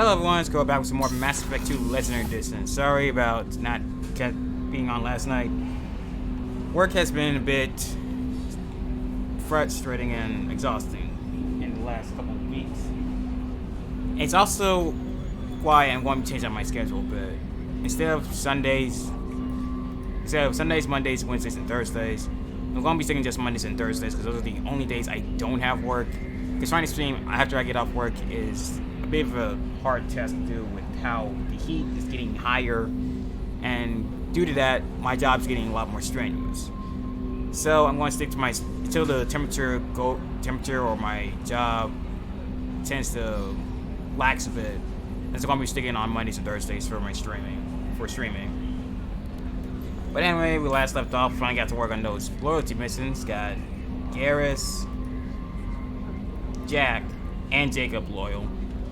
Hello everyone, let's go back with some more Mass Effect 2 Legendary Edition. Sorry about not being on last night. Work has been a bit frustrating and exhausting in the last couple of weeks. It's also why I'm going to change up my schedule, but instead of Mondays, Wednesdays, and Thursdays, I'm going to be sticking just Mondays and Thursdays because those are the only days I don't have work. Because trying to stream after I get off work is a bit of a hard task to do with how the heat is getting higher, and due to that, my job's getting a lot more strenuous. So I'm going to stick to until the temperature or my job tends to lax a bit. And so I'm going to be sticking on Mondays and Thursdays for my streaming. But anyway, we last left off finally got to work on those loyalty missions. Got Garrus, Jack, and Jacob loyal.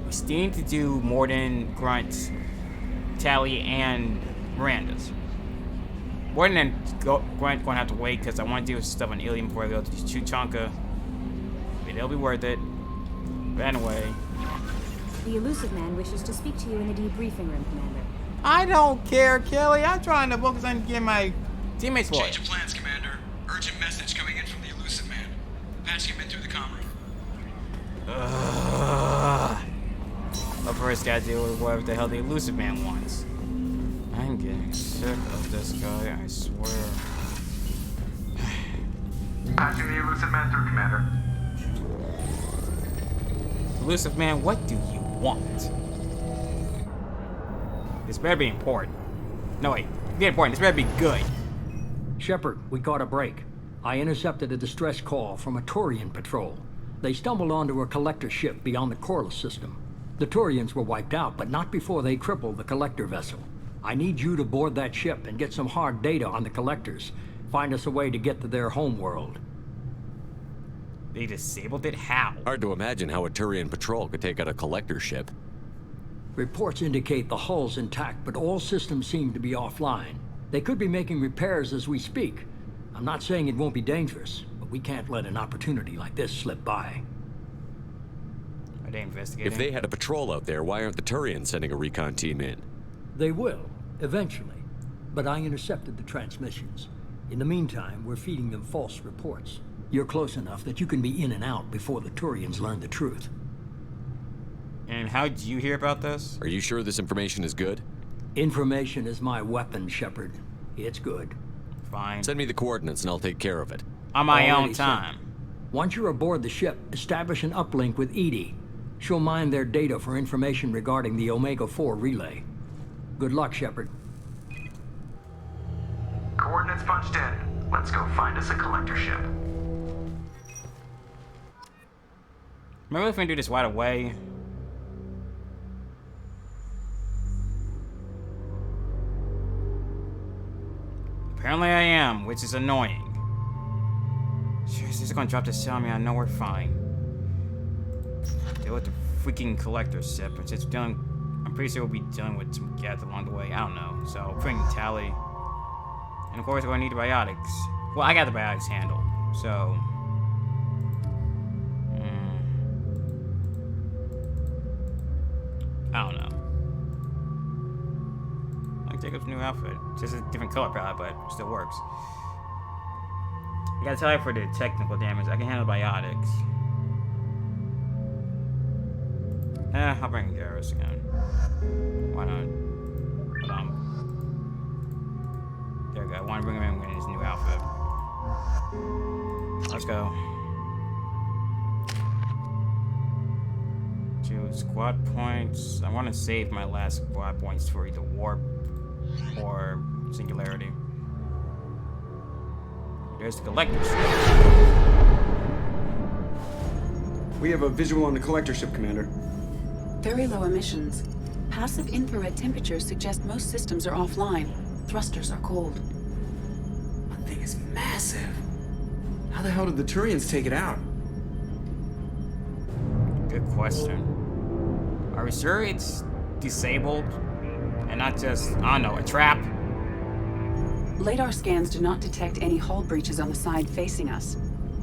We still need to do more than Grunt, Tali, and Miranda's. More than Grunt gonna have to wait because I want to do stuff on Illium before I go to Chunka. But it'll be worth it. But anyway. The elusive man wishes to speak to you in the debriefing room, Commander. I don't care, Kelly. I'm trying to focus on getting my teammates loyal. Change of plans, Commander. Urgent message coming in from the elusive man. Patching him in through the comm room. I first gotta deal with whatever the hell the elusive man wants. I'm getting sick of this guy, I swear. Patching the elusive man through, Commander. Elusive man, what do you want? This better be important. No, wait. Forget important. This better be good. Shepard, we caught a break. I intercepted a distress call from a Turian patrol. They stumbled onto a collector ship beyond the Corliss system. The Turians were wiped out, but not before they crippled the collector vessel. I need you to board that ship and get some hard data on the collectors. Find us a way to get to their homeworld. They disabled it? How? Hard to imagine how a Turian patrol could take out a collector ship. Reports indicate the hull's intact, but all systems seem to be offline. They could be making repairs as we speak. I'm not saying it won't be dangerous, but we can't let an opportunity like this slip by. Are they investigating? If they had a patrol out there, why aren't the Turians sending a recon team in? They will, eventually. But I intercepted the transmissions. In the meantime, we're feeding them false reports. You're close enough that you can be in and out before the Turians learn the truth. And how did you hear about this? Are you sure this information is good? Information is my weapon, Shepard. It's good. Fine. Send me the coordinates and I'll take care of it. On my Already own time. sent. Once you're aboard the ship, establish an uplink with Edie. She'll mine their data for information regarding the Omega-4 relay. Good luck, Shepard. Coordinates punched in. Let's go find us a collector ship. Remember if we can do this right away? Apparently I am, which is annoying. Seriously, just gonna drop this shit on me. I know we're fine. Deal with the freaking collector ship. I'm pretty sure we'll be dealing with some cats along the way. I don't know. So, bring Tali. And of course, we're gonna need the biotics. Well, I got the biotics handled. So. I don't know. Like Jacob's new outfit. Just a different color palette, but it still works. I gotta tell you for the technical damage. I can handle biotics. I'll bring Garrus again. Why not? There we go. I want to bring him in with his new outfit. Let's go. Squad points. I want to save my last squad points for either warp or singularity. There's the collector ship. We have a visual on the collector ship, Commander. Very low emissions. Passive infrared temperatures suggest most systems are offline. Thrusters are cold. That thing is massive. How the hell did the Turians take it out? Good question. Are we sure it's disabled and not just, I don't know, a trap? Lidar scans do not detect any hull breaches on the side facing us.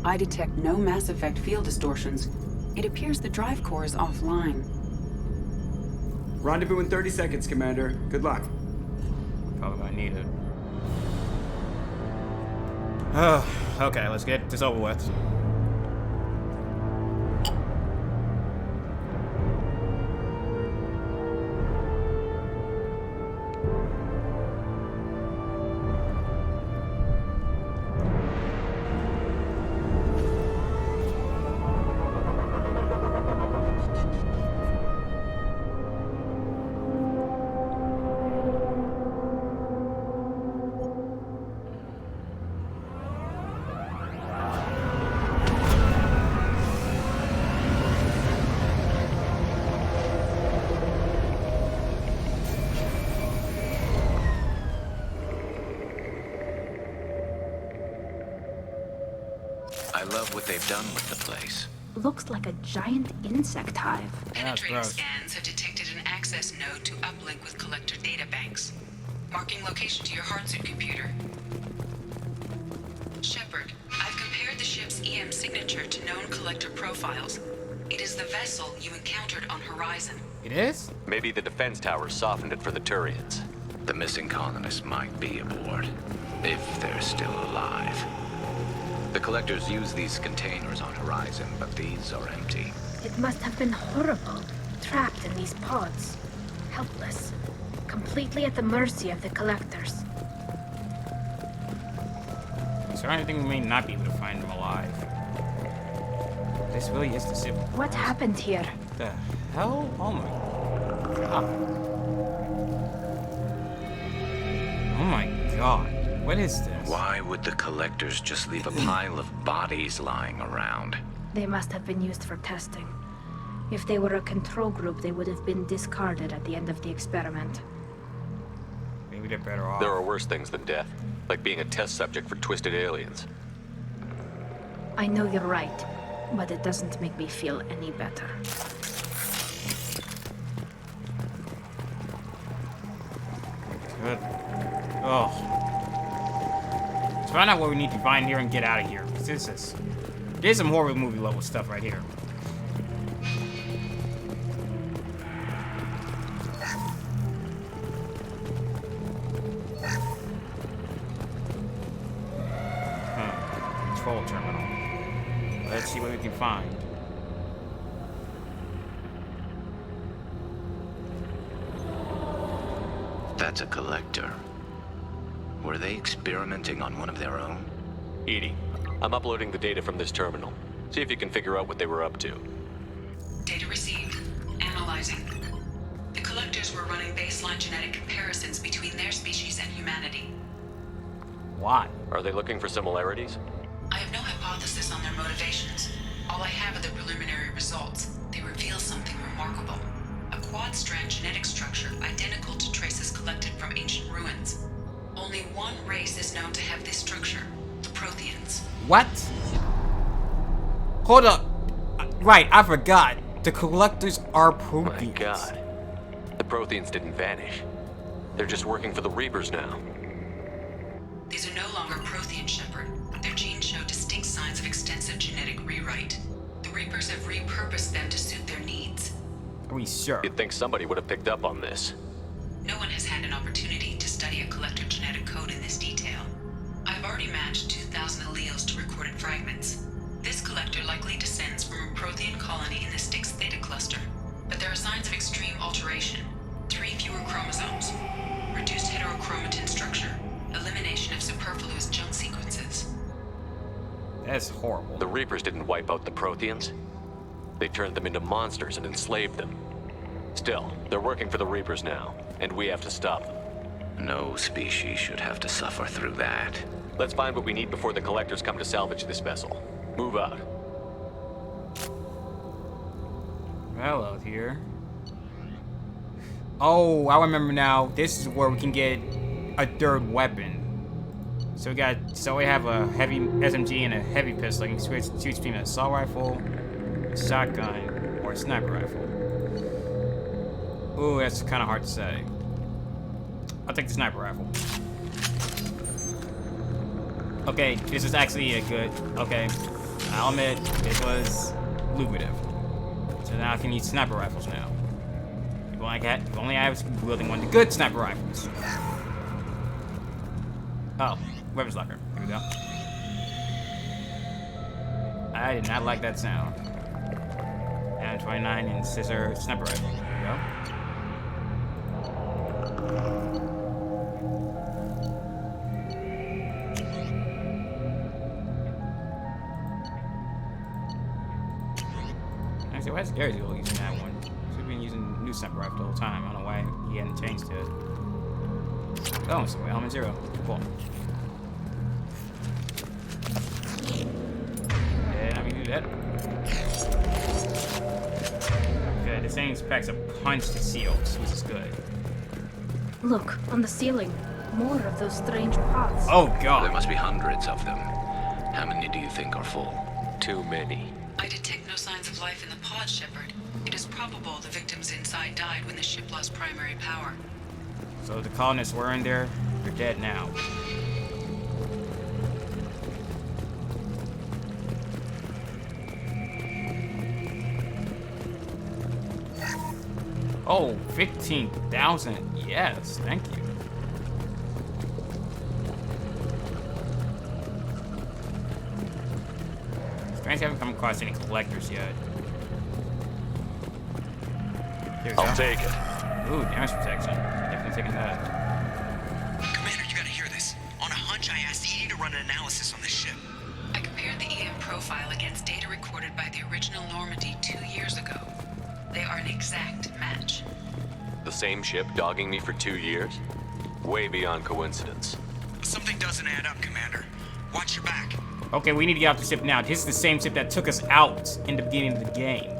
I detect no Mass Effect field distortions. It appears the drive core is offline. Rendezvous in 30 seconds, Commander. Good luck. Probably gonna need it. Oh, okay, let's get this over with. I love what they've done with the place. Looks like a giant insect hive. Penetrating gross. scans have detected an access node to uplink with collector databanks. Marking location to your hardsuit computer. Shepard, I've compared the ship's EM signature to known collector profiles. It is the vessel you encountered on Horizon. It is? Maybe the defense tower softened it for the Turians. The missing colonists might be aboard, if they're still alive. The collectors use these containers on Horizon, but these are empty. It must have been horrible, trapped in these pods. Helpless. Completely at the mercy of the collectors. Is there anything we may not be able to find them alive? This really is the ship. What happened here? The hell? Oh my god. Oh my god. What is this? Why would the collectors just leave a pile of bodies lying around? They must have been used for testing. If they were a control group, they would have been discarded at the end of the experiment. Maybe they're better off. There are worse things than death, like being a test subject for twisted aliens. I know you're right, but it doesn't make me feel any better. Good. Oh. Let's find out what we need to find here and get out of here. There's some horror movie level stuff right here. Control terminal. Let's see what we can find. That's a collector. Were they experimenting on one of their own? Edie, I'm uploading the data from this terminal. See if you can figure out what they were up to. Data received. Analyzing. The collectors were running baseline genetic comparisons between their species and humanity. Why? Are they looking for similarities? I have no hypothesis on their motivations. All I have are the preliminary results. They reveal something remarkable. A quad-strand genetic structure identical to traces collected from ancient ruins. Only one race is known to have this structure, the Protheans. What? Hold up. Right, I forgot. The collectors are Protheans. My god. The Protheans didn't vanish. They're just working for the Reapers now. These are no longer Prothean, Shepard. Their genes show distinct signs of extensive genetic rewrite. The Reapers have repurposed them to suit their needs. Are we sure? You'd think somebody would have picked up on this. No one has had an opportunity to study a collector genetic code in this detail. I've already matched 2,000 alleles to recorded fragments. This collector likely descends from a Prothean colony in the Styx Theta cluster, but there are signs of extreme alteration. 3 fewer chromosomes, reduced heterochromatin structure, elimination of superfluous junk sequences. That's horrible. The Reapers didn't wipe out the Protheans. They turned them into monsters and enslaved them. Still, they're working for the Reapers now, and we have to stop them. No species should have to suffer through that. Let's find what we need before the collectors come to salvage this vessel. Move out. Hello here. Oh, I remember now. This is where we can get a third weapon. So we have a heavy SMG and a heavy pistol. You can switch between an assault rifle, a shotgun, or a sniper rifle. Ooh, that's kind of hard to say. I'll take the sniper rifle. Okay, this is actually a good. Okay, I'll admit it was lucrative. So now I can use sniper rifles now. If only I was wielding one of the good sniper rifles. Oh, weapons locker. Here we go. I did not like that sound. And 29 and scissor sniper rifle. Here we go. Actually, why is Gary still using that one? He's been using the new sniper rifle the whole time. I don't know why he hadn't changed it. Oh, so element 0. Cool. And I can do that. Good. This thing packs a punch to seals, which is good. Look, on the ceiling. More of those strange pods. Oh, God. There must be hundreds of them. How many do you think are full? Too many. I detect no signs of life in the pod, Shepard. It is probable the victims inside died when the ship lost primary power. So the colonists were in there. They're dead now. Oh, 15,000. Yes, thank you. Strange, I haven't come across any collectors yet. Here we go. I'll take it. Ooh, damage protection. Definitely taking that. Commander, you gotta hear this. On a hunch, I asked Edie to run an analysis on this ship. I compared the EM profile against data recorded by the original Normandy 2 years ago. They are an exact match. The same ship dogging me for 2 years? Way beyond coincidence. Something doesn't add up, Commander. Watch your back. Okay, we need to get off the ship now. This is the same ship that took us out in the beginning of the game.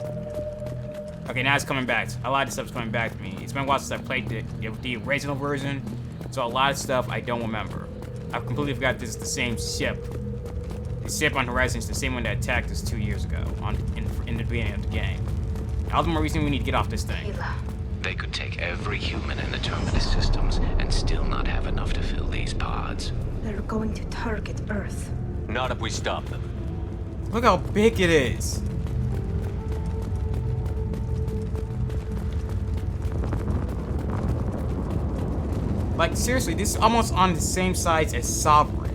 Okay, now it's coming back. A lot of stuff's coming back to me. It's been a while since I played the original version, so a lot of stuff I don't remember. I've completely forgot this is the same ship. The ship on Horizon is the same one that attacked us 2 years ago in the beginning of the game. All the more reason we need to get off this thing. They could take every human in the Terminus systems and still not have enough to fill these pods. They're going to target Earth. Not if we stop them. Look how big it is. Like, seriously, this is almost on the same size as Sovereign.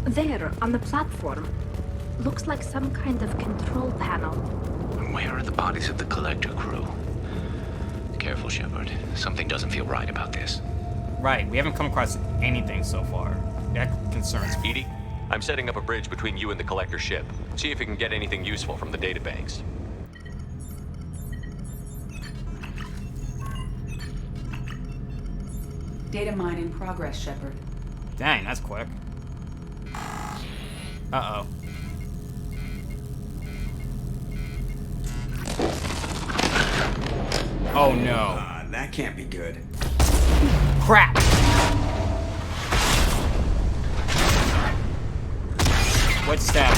There, on the platform. Looks like some kind of control panel. Where are the bodies of the Collector crew? Careful, Shepard. Something doesn't feel right about this. Right, we haven't come across anything so far. That concerns me. Edie, I'm setting up a bridge between you and the Collector ship. See if you can get anything useful from the databanks. Data mine in progress, Shepard. Dang, that's quick. Uh-oh. Oh no. That can't be good. Crap! What's that?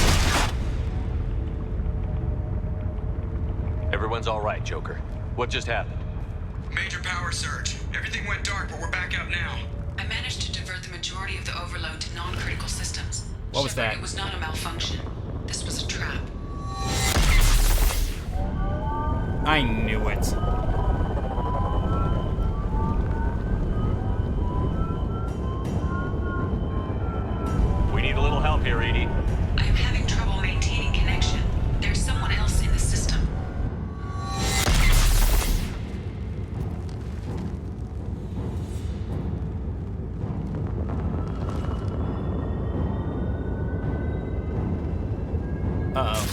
Everyone's all right, Joker. What just happened? Major power surge. Everything went dark, but we're back up now. I managed to divert the majority of the overload to non-critical systems. What was Shepard, that? It was not a malfunction. This was a trap. I knew it. We need a little help here, Edie. I am having trouble maintaining connection. There's someone else in the system. Uh-oh.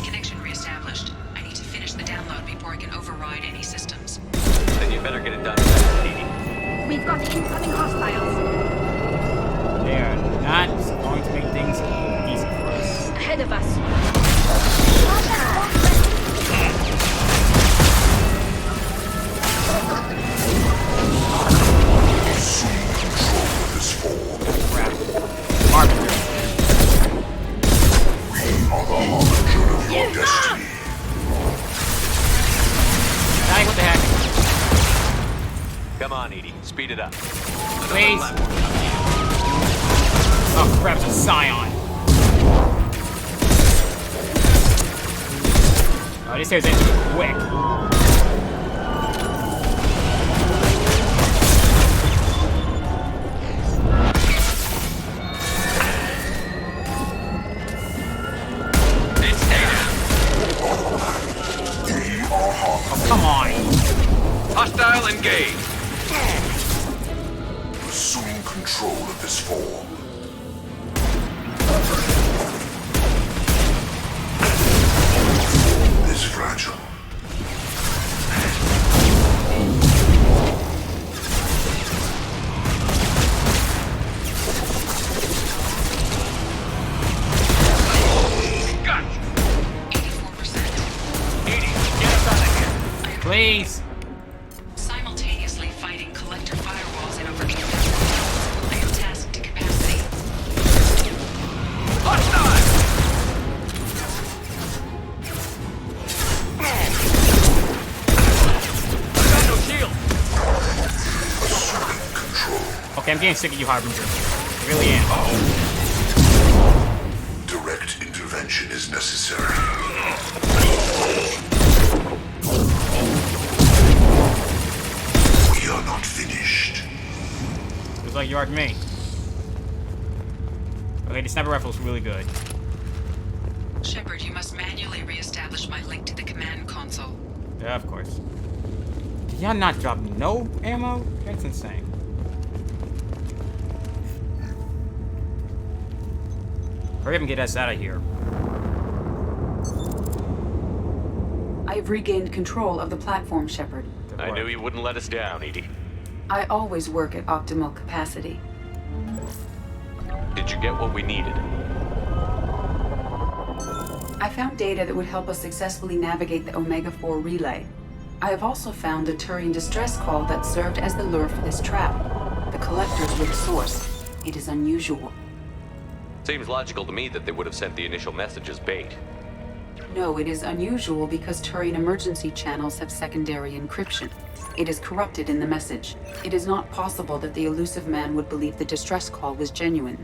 Connection reestablished. I need to finish the download before I can override any systems. Then you better get it done fast, Edie. We've got incoming hostiles. They are not going to make things easy for us. Ahead of us. Crap. Arbiter. Hey, what the heck? Come on, Edie. Speed it up. Please. Oh crap, it's a Scion. Oh, this tears into it quick. Oh, come on. Hostile engaged. Assume control of this form. This fragile. Gotcha. 84%. 80. Get us out of here. Please. Simultaneously fighting collector firewalls in over 8,000 miles. I am tasked to capacity. Hostile. I got no shield. Assuming control. Okay, I'm getting sick of you, Harbinger. I really am. Direct intervention is necessary. We are not finished. Looks like you are to me. Okay, the sniper rifle's really good. Shepard, you must manually re-establish my link to the command console. Yeah, of course. Did y'all not drop no ammo? That's insane. Hurry up and get us out of here. I have regained control of the platform, Shepard. Good I work. knew you wouldn't let us down, Edie. I always work at optimal capacity. Did you get what we needed? I found data that would help us successfully navigate the Omega-4 relay. I have also found a Turian distress call that served as the lure for this trap. The collectors were the source. It is unusual. Seems logical to me that they would have sent the initial message as bait. No, it is unusual because Turian emergency channels have secondary encryption. It is corrupted in the message. It is not possible that the elusive man would believe the distress call was genuine.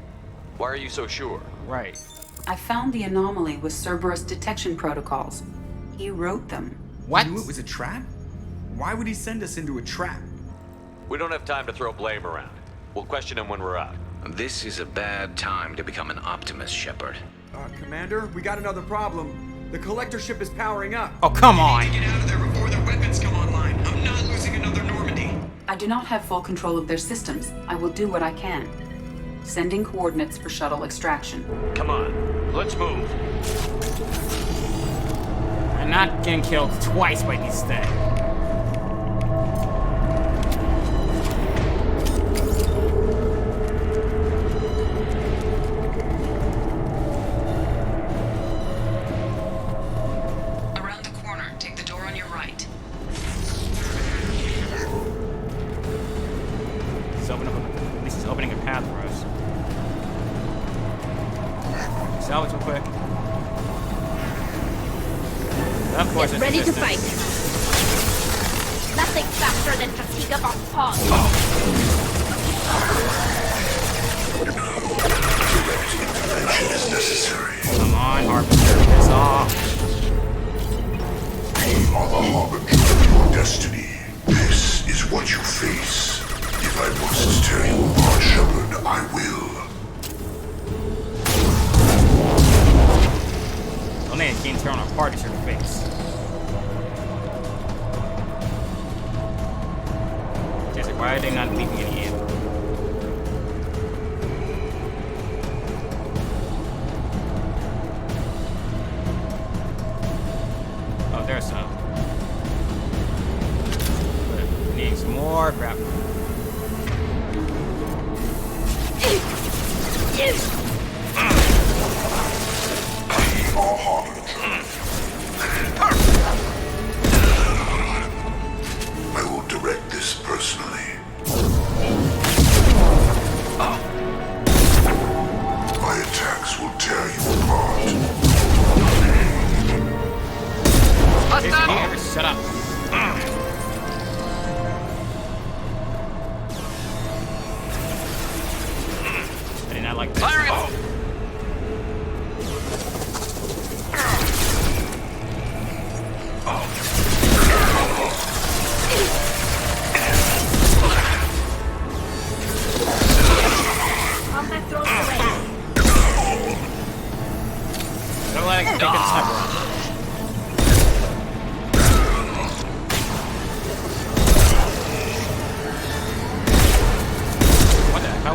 Why are you so sure? Right. I found the anomaly with Cerberus detection protocols. He wrote them. What? He knew it was a trap? Why would he send us into a trap? We don't have time to throw blame around. We'll question him when we're out. This is a bad time to become an optimist, Shepard. Commander, we got another problem. The collector ship is powering up. Oh, come You on. need to get out of there before their weapons come online. I'm not losing another Normandy. I do not have full control of their systems. I will do what I can. Sending coordinates for shuttle extraction. Come on, let's move. I'm not getting killed twice by these things. Around the corner, take the door on your right. This is opening a path for us. Salvage real quick. Of course, Get it's ready to resistance. fight. Nothing faster than fatigue of our pawns. Direct intervention is necessary. Come on, Harbinger, piss off. We are the harbinger of your destiny. This is what you face. If I must tear you apart, Shepard, I will. Only a game tearing apart is your face. Jessica, why are they not leaving any in? Oh, there's some. But need some more crap. Our harbinger. I will direct this personally. My attacks will tear you apart. Here, shut up. I did not like this.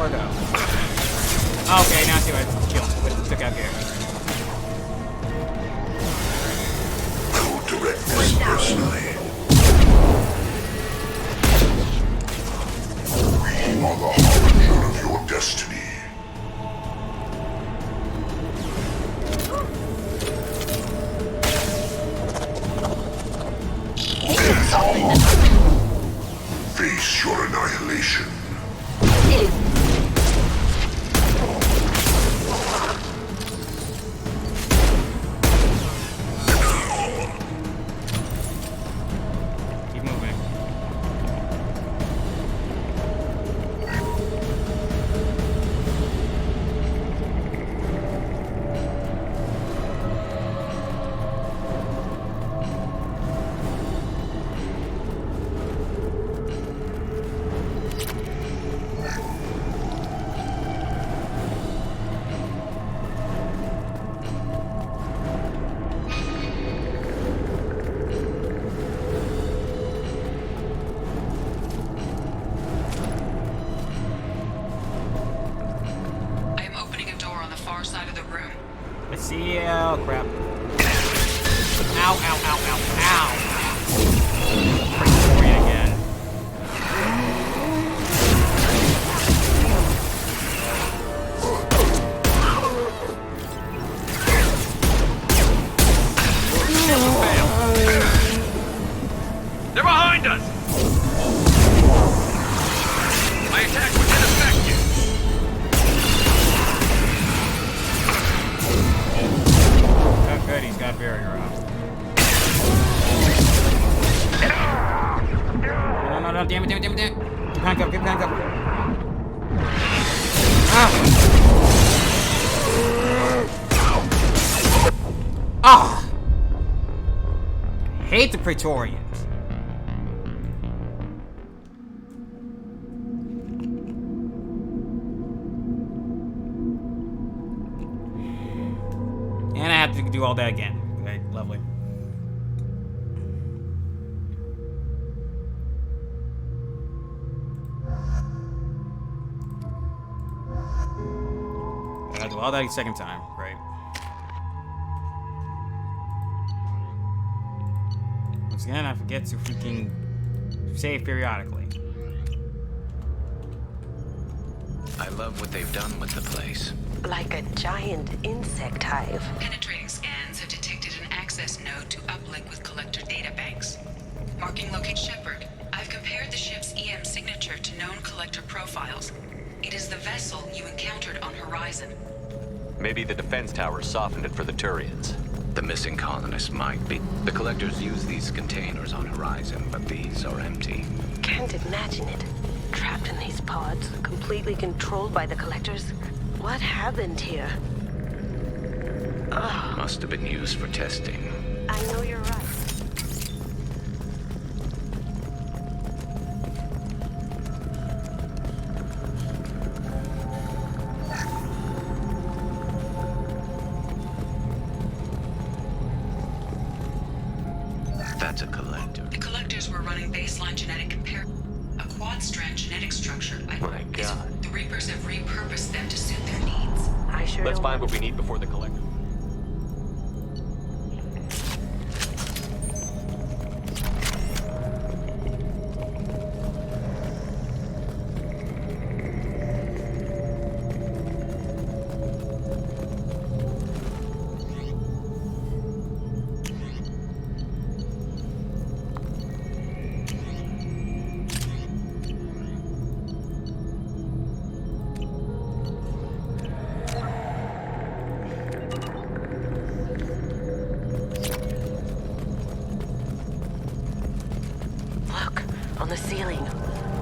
or go? Okay, now I see why it's chill. What took out Gary. I will direct this personally. We are the harbinger of your destiny. Face your annihilation. Keep moving. I am opening a door on the far side of the room. Let's see. Oh, crap. Ow, ow, ow, ow, ow. Praetorian again. They're behind us! My attack was ineffective! Oh, good. He's got barrier up. No, damn it. Get behind cover, Ah! Hate the Praetorians. And I have to do all that again. Okay, lovely. I gotta do all that a second time, right? Once again, I forget to freaking save periodically. I love what they've done with the place. Like a giant insect hive. Penetrating scans have detected an access node to uplink with collector databanks. Marking locate Shepard, I've compared the ship's EM signature to known collector profiles. It is the vessel you encountered on Horizon. Maybe the defense tower softened it for the Turians. The missing colonists might be. The collectors use these containers on Horizon, but these are empty. Can't imagine it. Trapped in these pods, completely controlled by the collectors. What happened here? Ugh. Must have been used for testing. I know you're right. That's a collector. The collectors were running baseline genetic compare. A quad-strand genetic structure. My God. The Reapers have repurposed them to suit their needs. I sure Let's don't find want what we need before the collector. on the ceiling.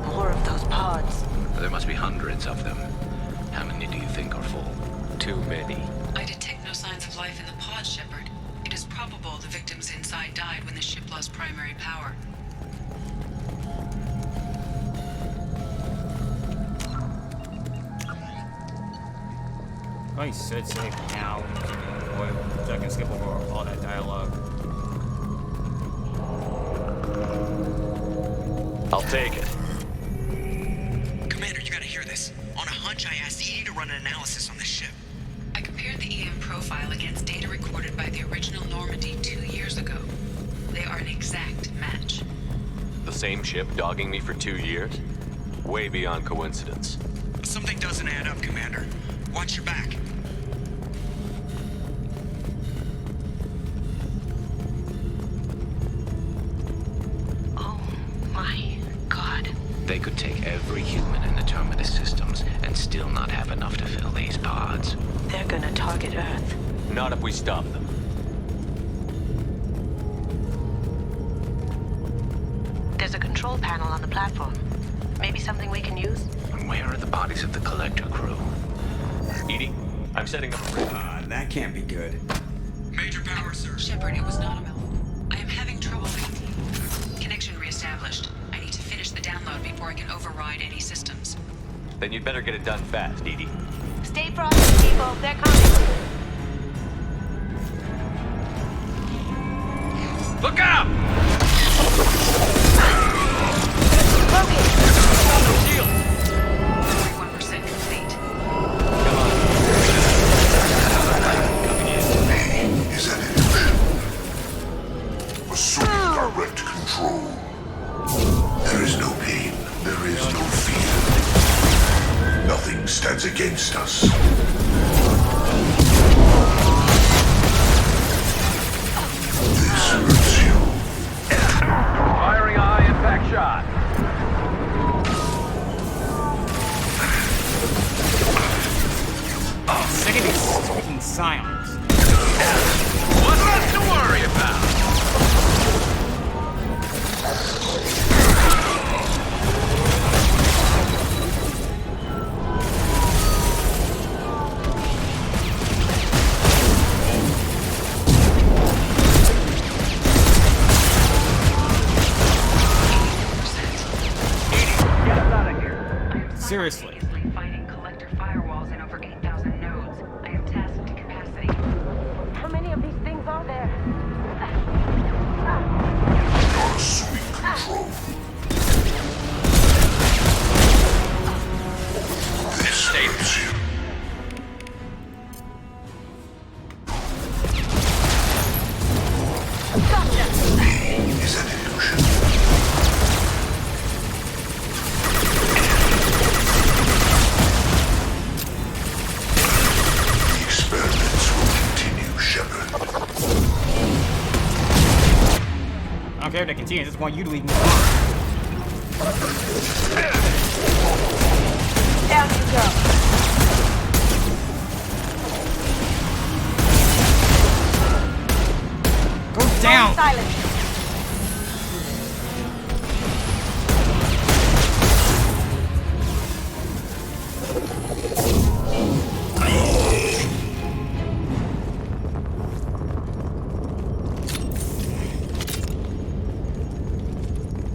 More of those pods. There must be hundreds of them. How many do you think are full? Too many. I detect no signs of life in the pod, Shepard. It is probable the victims inside died when the ship lost primary power. Oh, you said save now. Boy, so I can skip over all that dialogue. I'll take it. Commander, you gotta hear this. On a hunch, run an analysis on this ship. I compared the EM profile against data recorded by the original Normandy 2 years ago. They are an exact match. The same ship dogging me for 2 years? Way beyond coincidence. Something doesn't add up, Commander. Watch your back. Oh my god. They could take every human in the Terminus systems and still not have enough to fill these pods. They're gonna target Earth. Not if we stop them. There's a control panel on the platform. Maybe something we can use? And where are the bodies of the Collector crew? Edie, I'm setting up a rig. That can't be good. Major power, sir. Shepard, it was not a mouthful. I am having trouble with connection reestablished. I need to finish the download before I can override any systems. Then you'd better get it done fast, Edie. Stay frosty, people. They're coming. Look out! Shield! 41% complete. Pain is an illusion. Assume direct control. There is no pain. There is no fear. Nothing stands against us. This hurts you. Firing eye impact shot. Sick of these fucking silence. What's left to worry about? Seriously. Fighting collector firewalls in over 8,000 nodes. I am tasked to capacity. How many of these things are there? You're assuming control. This hurts you. Pain is an illusion. The experiments will continue, Shepard. I don't care if they continue, I just want you to leave me alone. Down you go. Go down! Silence.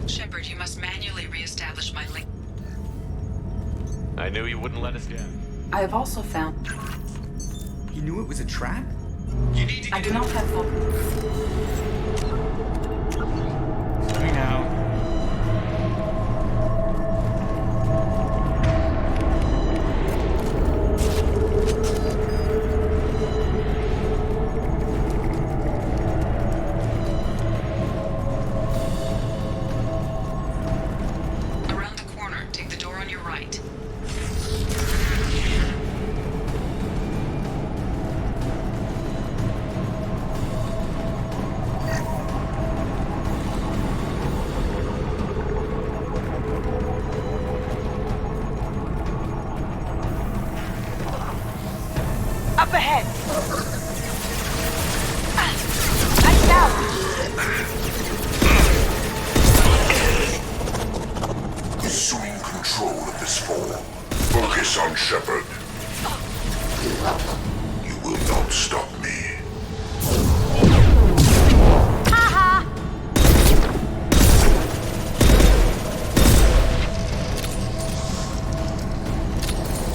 Shepard, you must manually reestablish my link. I knew you wouldn't let us down. I have also found... He knew it was a trap? I do not have full... I know. Around the corner, take the door on your right. Up ahead. Lights down. Assuming control of this form. Focus on Shepard. You will not stop me. Haha.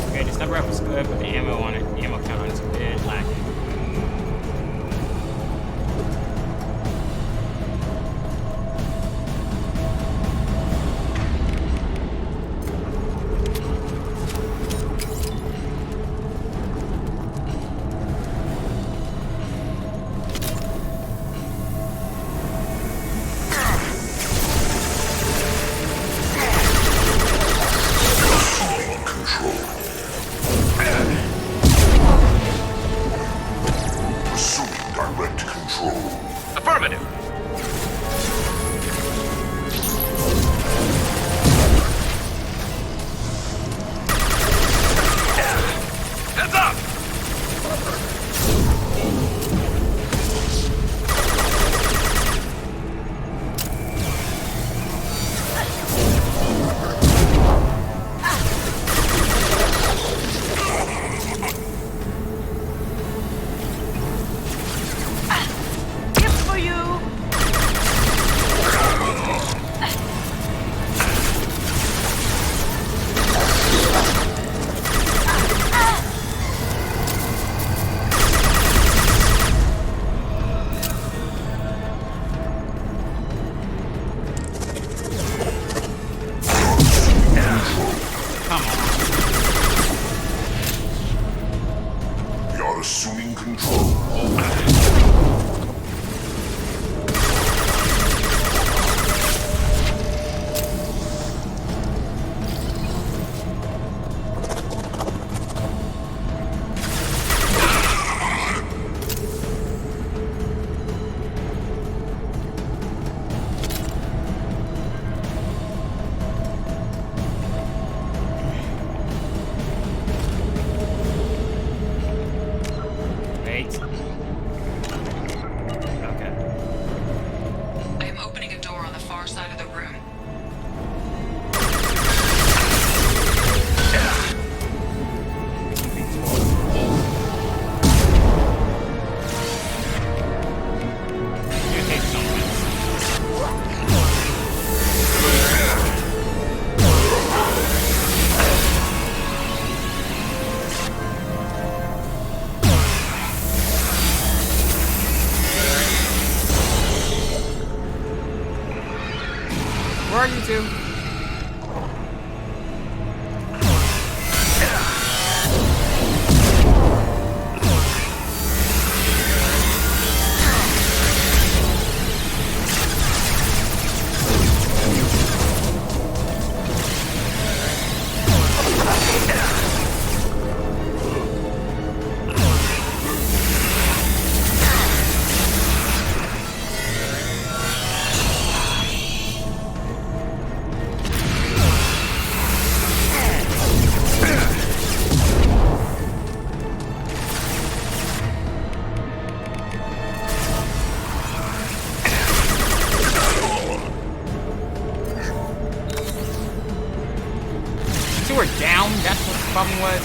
Okay, the step rep was good, but the ammo on it, the ammo count on it's a bit lacking. Where are you two? We're down, that's what the problem was.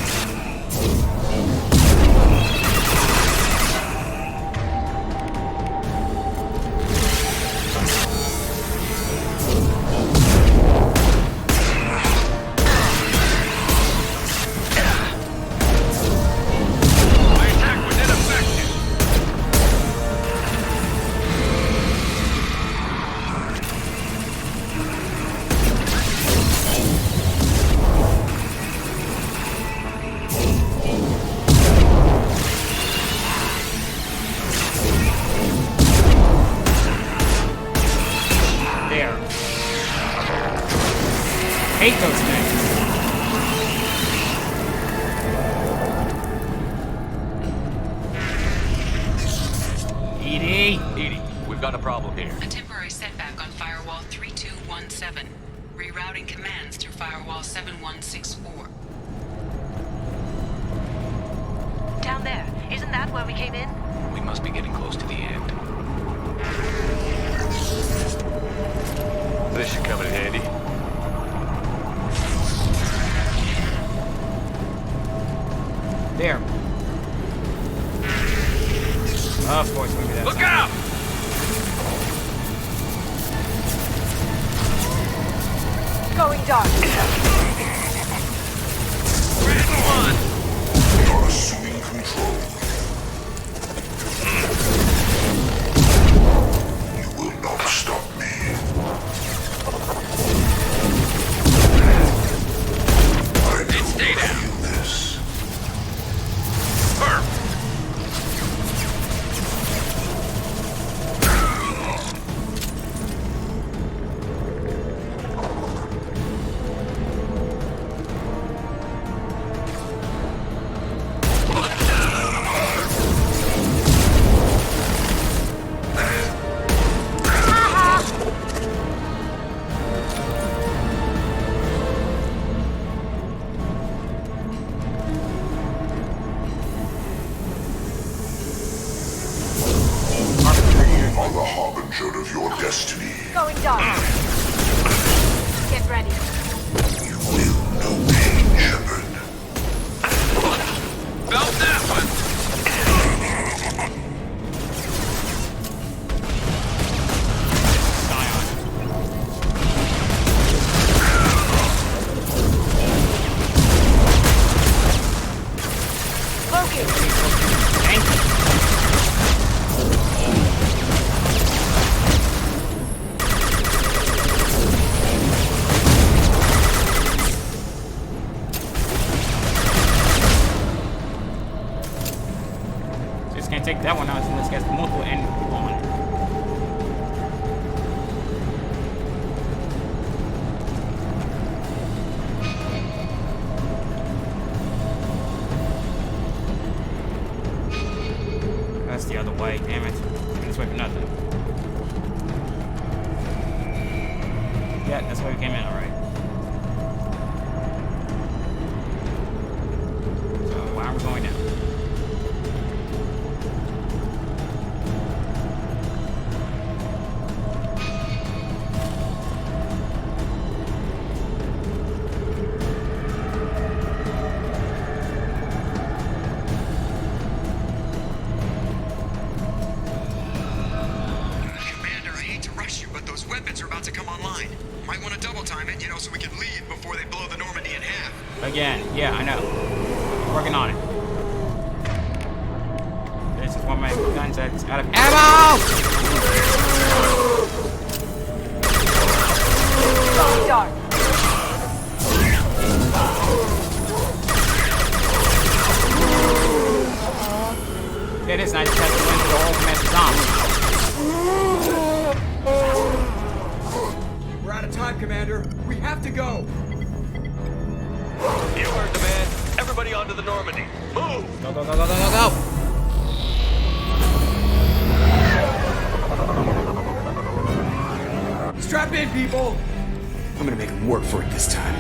Hate those things. Edie, we've got a problem here. A temporary setback on Firewall 3217. Rerouting commands through Firewall 7164. Down there. Isn't that where we came in? We must be getting close to the end. This should come in handy. There. Of course, maybe that's. Look out! Going dark. Red one! We are assuming control. You will not stop me. I do stay down. feel this. Burp! Are the harbinger of your destiny. Going dark. Get ready. You will know pain, Shepard. Felt that one! Can't take that one out unless it has multiple end on it. That's the other way, damn it. This way for nothing. Yeah, that's why we came in, alright. So, why are we going down? Again, yeah, I know. Working on it. This is one of my guns that's out of ammo! Commander. We have to go. You heard the man. Everybody onto the Normandy. Move! Go, go, go, go, go, go, go! Strap in, people. I'm gonna make them work for it this time.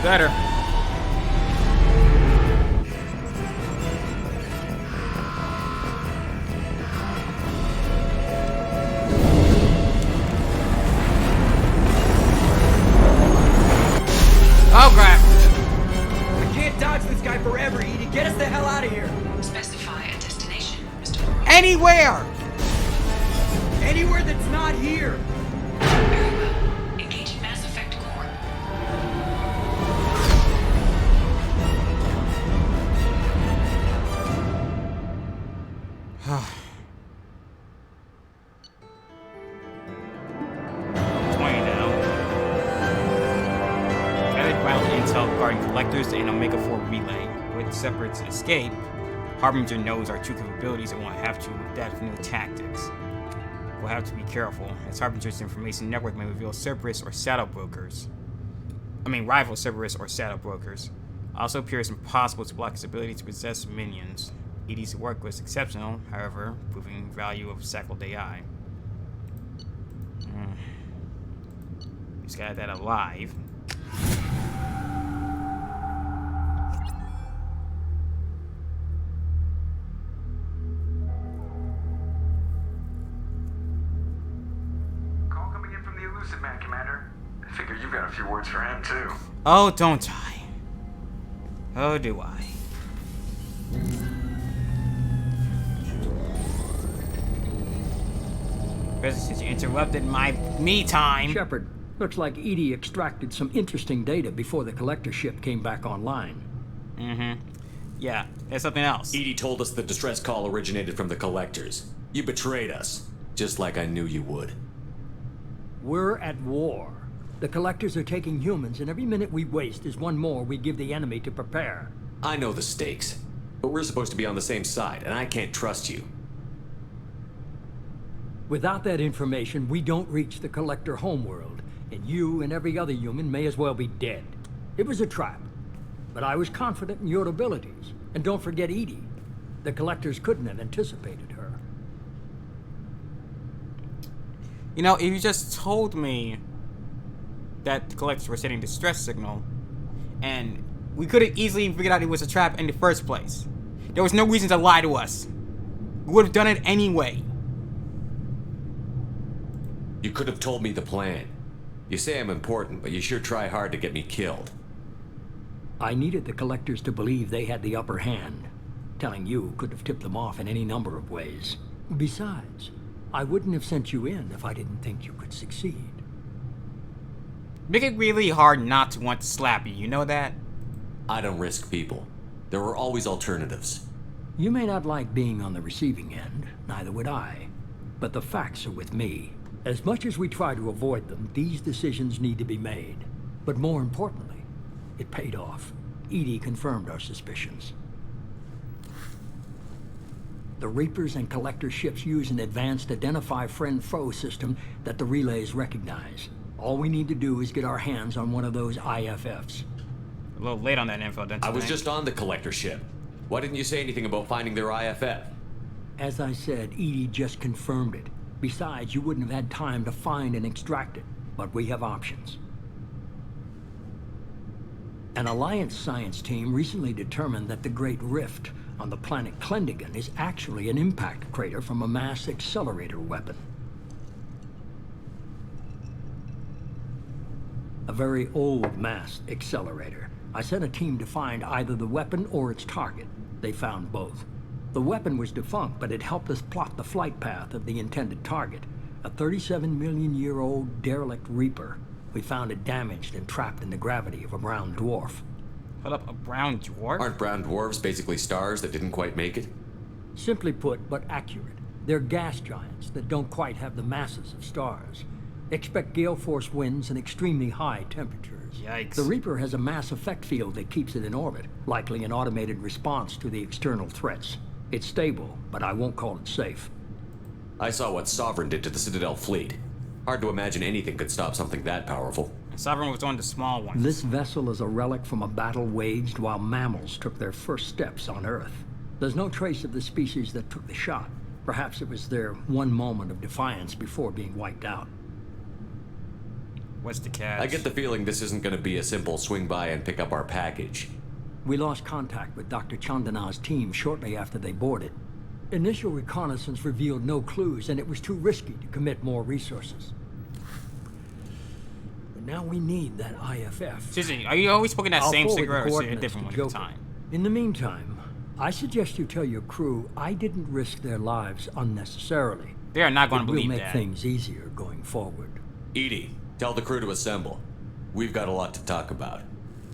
Better. Oh crap! I can't dodge this guy forever, Edie. Get us the hell out of here. Specify a destination, Mr. Lord. Anywhere! Anywhere that's not here. Very well. Engaging mass effect core. Intel regarding collectors and Omega-4 relay. With Separate's escape, Harbinger knows our true capabilities and will have to adapt new tactics. We'll have to be careful, as Harbinger's information network may reveal Cerberus or saddle brokers. Rival Cerberus or saddle brokers. Also appears impossible to block his ability to possess minions. ED's work was exceptional, however, proving value of Sackled AI. Just got that alive. Man, Commander. I figure you've got a few words for him, too. Oh, don't I? Oh, do I? President, you interrupted my me time. Shepard, looks like EDI extracted some interesting data before the collector ship came back online. Yeah, there's something else. EDI told us the distress call originated from the collectors. You betrayed us, just like I knew you would. We're at war. The collectors are taking humans, and every minute we waste is one more we give the enemy to prepare. I know the stakes, but we're supposed to be on the same side, and I can't trust you. Without that information, we don't reach the collector homeworld, and you and every other human may as well be dead. It was a trap, but I was confident in your abilities. And don't forget Edie. The collectors couldn't have anticipated her. You know, if you just told me that the collectors were sending distress signal, and we could have easily figured out it was a trap in the first place. There was no reason to lie to us. We would have done it anyway. You could have told me the plan. You say I'm important, but you sure try hard to get me killed. I needed the collectors to believe they had the upper hand. Telling you could have tipped them off in any number of ways. Besides, I wouldn't have sent you in if I didn't think you could succeed. Make it really hard not to want to slap you know that? I don't risk people. There are always alternatives. You may not like being on the receiving end, neither would I. But the facts are with me. As much as we try to avoid them, these decisions need to be made. But more importantly, it paid off. Edie confirmed our suspicions. The Reapers and Collector ships use an advanced Identify Friend-Foe system that the relays recognize. All we need to do is get our hands on one of those IFFs. A little late on that info, don't you I was think? just on the Collector ship. Why didn't you say anything about finding their IFF? As I said, Edie just confirmed it. Besides, you wouldn't have had time to find and extract it. But we have options. An Alliance science team recently determined that the Great Rift on the planet Klendigan is actually an impact crater from a mass accelerator weapon. A very old mass accelerator. I sent a team to find either the weapon or its target. They found both. The weapon was defunct, but it helped us plot the flight path of the intended target. A 37-million-year-old derelict Reaper. We found it damaged and trapped in the gravity of a brown dwarf. Hold up, a brown dwarf? Aren't brown dwarves basically stars that didn't quite make it? Simply put, but accurate. They're gas giants that don't quite have the masses of stars. Expect gale force winds and extremely high temperatures. Yikes. The Reaper has a mass effect field that keeps it in orbit, likely an automated response to the external threats. It's stable, but I won't call it safe. I saw what Sovereign did to the Citadel fleet. Hard to imagine anything could stop something that powerful. Sovereign was one of the small ones. This vessel is a relic from a battle waged while mammals took their first steps on Earth. There's no trace of the species that took the shot. Perhaps it was their one moment of defiance before being wiped out. What's the catch? I get the feeling this isn't going to be a simple swing by and pick up our package. We lost contact with Dr. Chandana's team shortly after they boarded. Initial reconnaissance revealed no clues, and it was too risky to commit more resources. But now we need that IFF. Seriously, are you always smoking that I'll same forward cigarette the or is it a coordinates different to one at the Joker. time? In the meantime, I suggest you tell your crew I didn't risk their lives unnecessarily. They are not going to believe It will make that. things easier going forward. Edie, tell the crew to assemble. We've got a lot to talk about.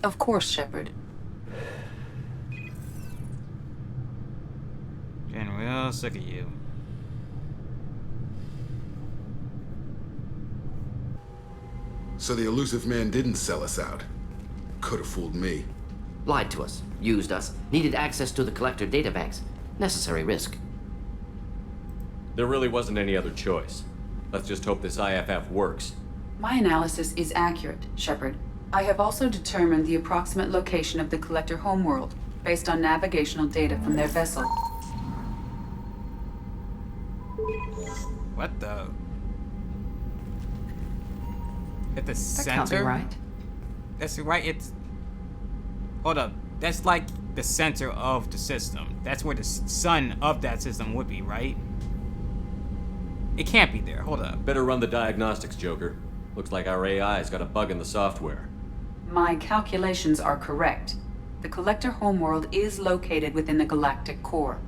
Of course, Shepard. Getting real sick of you. So the elusive man didn't sell us out. Could have fooled me. Lied to us, used us, needed access to the collector databanks. Necessary risk. There really wasn't any other choice. Let's just hope this IFF works. My analysis is accurate, Shepard. I have also determined the approximate location of the collector homeworld based on navigational data from their vessel. What the? At the That center? can't be right. That's right. It's. Hold up. That's like the center of the system. That's where the sun of that system would be, right? It can't be there. Hold up. Better run the diagnostics, Joker. Looks like our AI's got a bug in the software. My calculations are correct. The collector homeworld is located within the galactic core.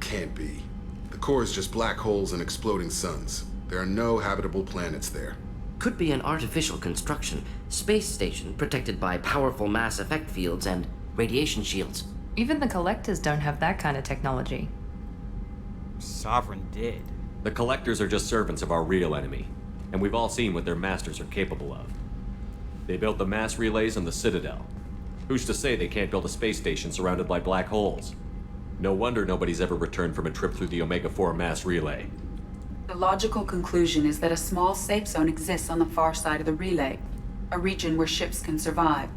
Can't be. The core is just black holes and exploding suns. There are no habitable planets there. Could be an artificial construction. Space station protected by powerful mass effect fields and radiation shields. Even the Collectors don't have that kind of technology. Sovereign did. The Collectors are just servants of our real enemy, and we've all seen what their masters are capable of. They built the mass relays on the Citadel. Who's to say they can't build a space station surrounded by black holes? No wonder nobody's ever returned from a trip through the Omega-4 mass relay. The logical conclusion is that a small safe zone exists on the far side of the relay, a region where ships can survive.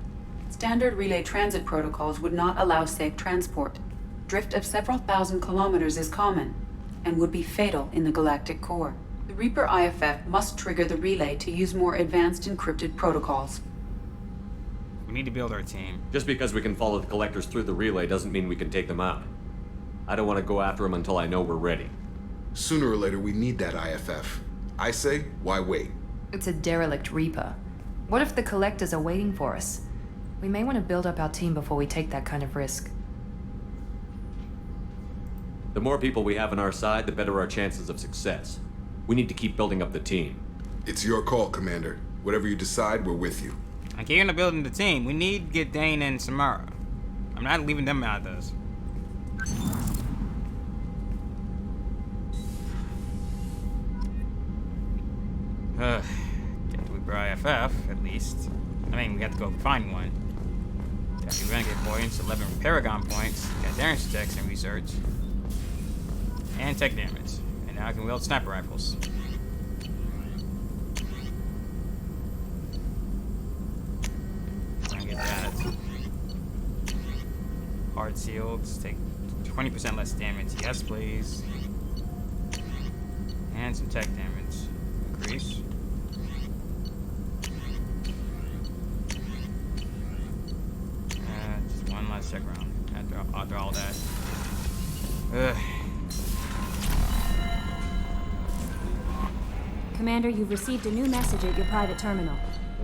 Standard relay transit protocols would not allow safe transport. Drift of several thousand kilometers is common, and would be fatal in the galactic core. The Reaper IFF must trigger the relay to use more advanced encrypted protocols. We need to build our team. Just because we can follow the Collectors through the relay doesn't mean we can take them out. I don't want to go after them until I know we're ready. Sooner or later, we need that IFF. I say, why wait? It's a derelict Reaper. What if the Collectors are waiting for us? We may want to build up our team before we take that kind of risk. The more people we have on our side, the better our chances of success. We need to keep building up the team. It's your call, Commander. Whatever you decide, we're with you. I can't end building the team. We need to get Dane and Samara. I'm not leaving them out of this. Get the Reaper IFF, at least. I mean, we have to go find one. Got the Renegade points, 11 Paragon points, got damage checks and research. And tech damage. And now I can wield sniper rifles. Trying to get that. Hard shields, take 20% less damage. Yes, please. And some tech damage. Increase. Just one last check round after all that. Ugh. Commander, you've received a new message at your private terminal.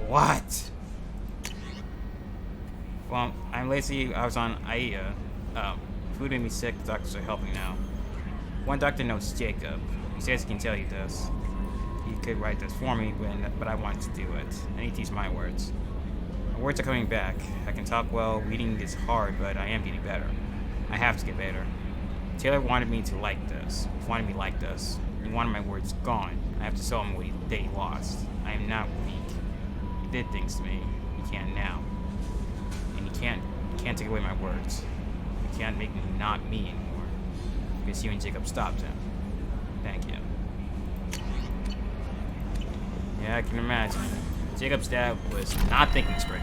What? Well, I'm lazy. I was on AIA. Food made me sick. The doctors are helping now. One doctor knows Jacob. He says he can tell you this. He could write this for me, but I want to do it. I need to use my words. My words are coming back. I can talk well. Reading is hard, but I am getting better. I have to get better. Taylor wanted me to like this. He wanted me like this. He wanted my words gone. I have to show him what he lost. I am not weak. He did things to me. He can now. And he can't take away my words. He can't make me not me anymore. Because you and Jacob stopped him. Thank you. Yeah, I can imagine. Jacob's dad was not thinking straight.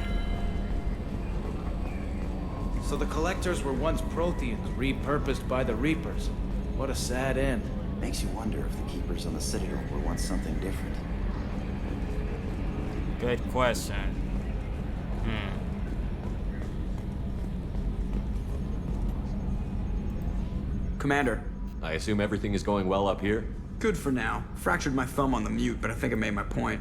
So the Collectors were once Protheans, repurposed by the Reapers. What a sad end. Makes you wonder if the Keepers on the Citadel were once something different. Good question. Commander. I assume everything is going well up here? Good for now. Fractured my thumb on the mute, but I think I made my point.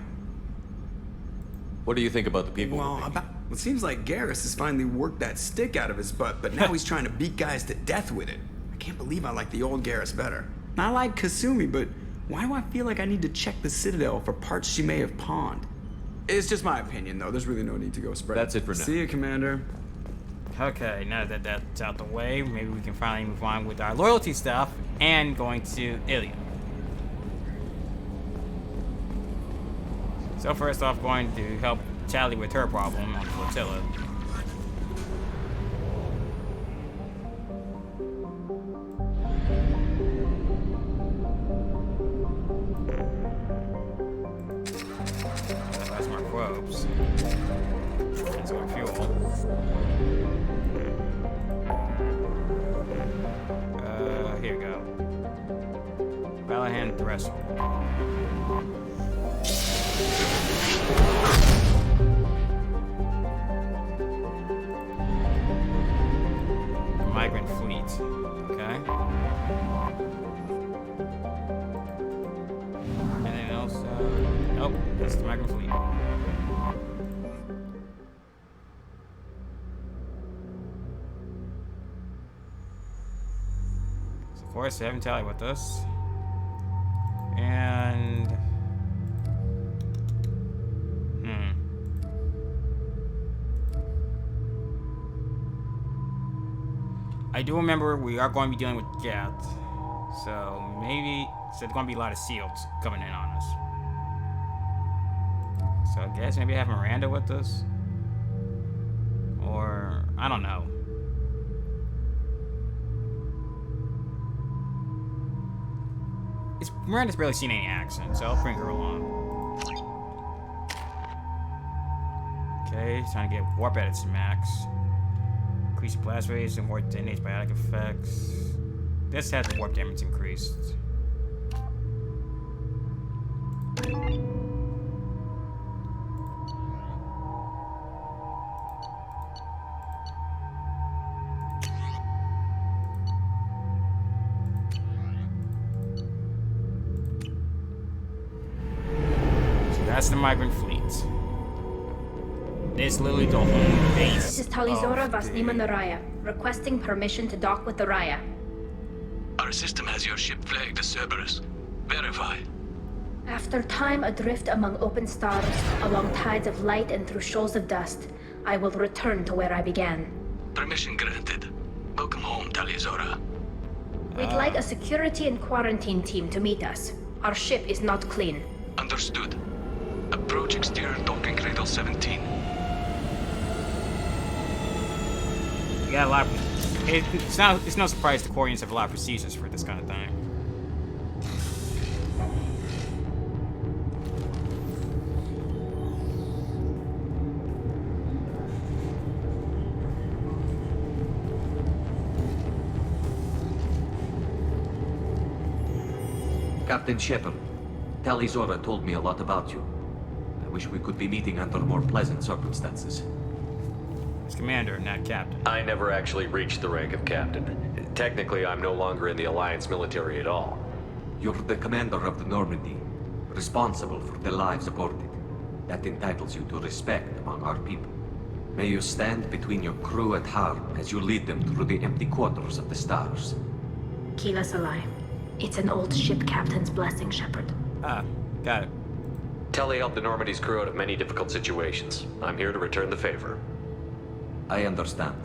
What do you think about the people? Well, it seems like Garrus has finally worked that stick out of his butt, but now he's trying to beat guys to death with it. I can't believe I like the old Garrus better. I like Kasumi, but why do I feel like I need to check the Citadel for parts she may have pawned? It's just my opinion, though. There's really no need to go spread. That's it for now. See you, Commander. Okay, now that that's out the way, maybe we can finally move on with our loyalty stuff and going to Illium. So first off, going to help Tali with her problem on the flotilla. That's more probes. And some fuel. Here we go. Balahan Threshold. Migrant fleet. Okay. Anything else? Nope. That's the migrant fleet. So, of course, having Tali with us. And I do remember we are going to be dealing with Geth, so maybe there's going to be a lot of seals coming in on us. So I guess maybe have Miranda with us, or I don't know. Miranda's barely seen any action, so I'll bring her along. Okay, trying to get warp at its max. Increase blast rates and warp detonates biotic effects. This has the warp damage increased. That's the migrant fleet. This is literally the home base. This is Tali'zorah Vasnima Naraya, requesting permission to dock with the Raya. Our system has your ship flagged as Cerberus. Verify. After time adrift among open stars, along tides of light and through shoals of dust, I will return to where I began. Permission granted. Welcome home, Tali'zorah. We'd like a security and quarantine team to meet us. Our ship is not clean. Understood. Approach exterior docking cradle 17. We got a lot of, it's no surprise the Quarians have a lot of procedures for this kind of thing. Captain Shepard, Tali'zorah told me a lot about you. I wish we could be meeting under more pleasant circumstances. It's Commander, not Captain. I never actually reached the rank of Captain. Technically, I'm no longer in the Alliance military at all. You're the commander of the Normandy, responsible for the lives aborted. That entitles you to respect among our people. May you stand between your crew and harm as you lead them through the empty quarters of the stars. Keep us alive. It's an old ship captain's blessing, Shepard. Ah, got it. Tali helped the Normandy's crew out of many difficult situations. I'm here to return the favor. I understand.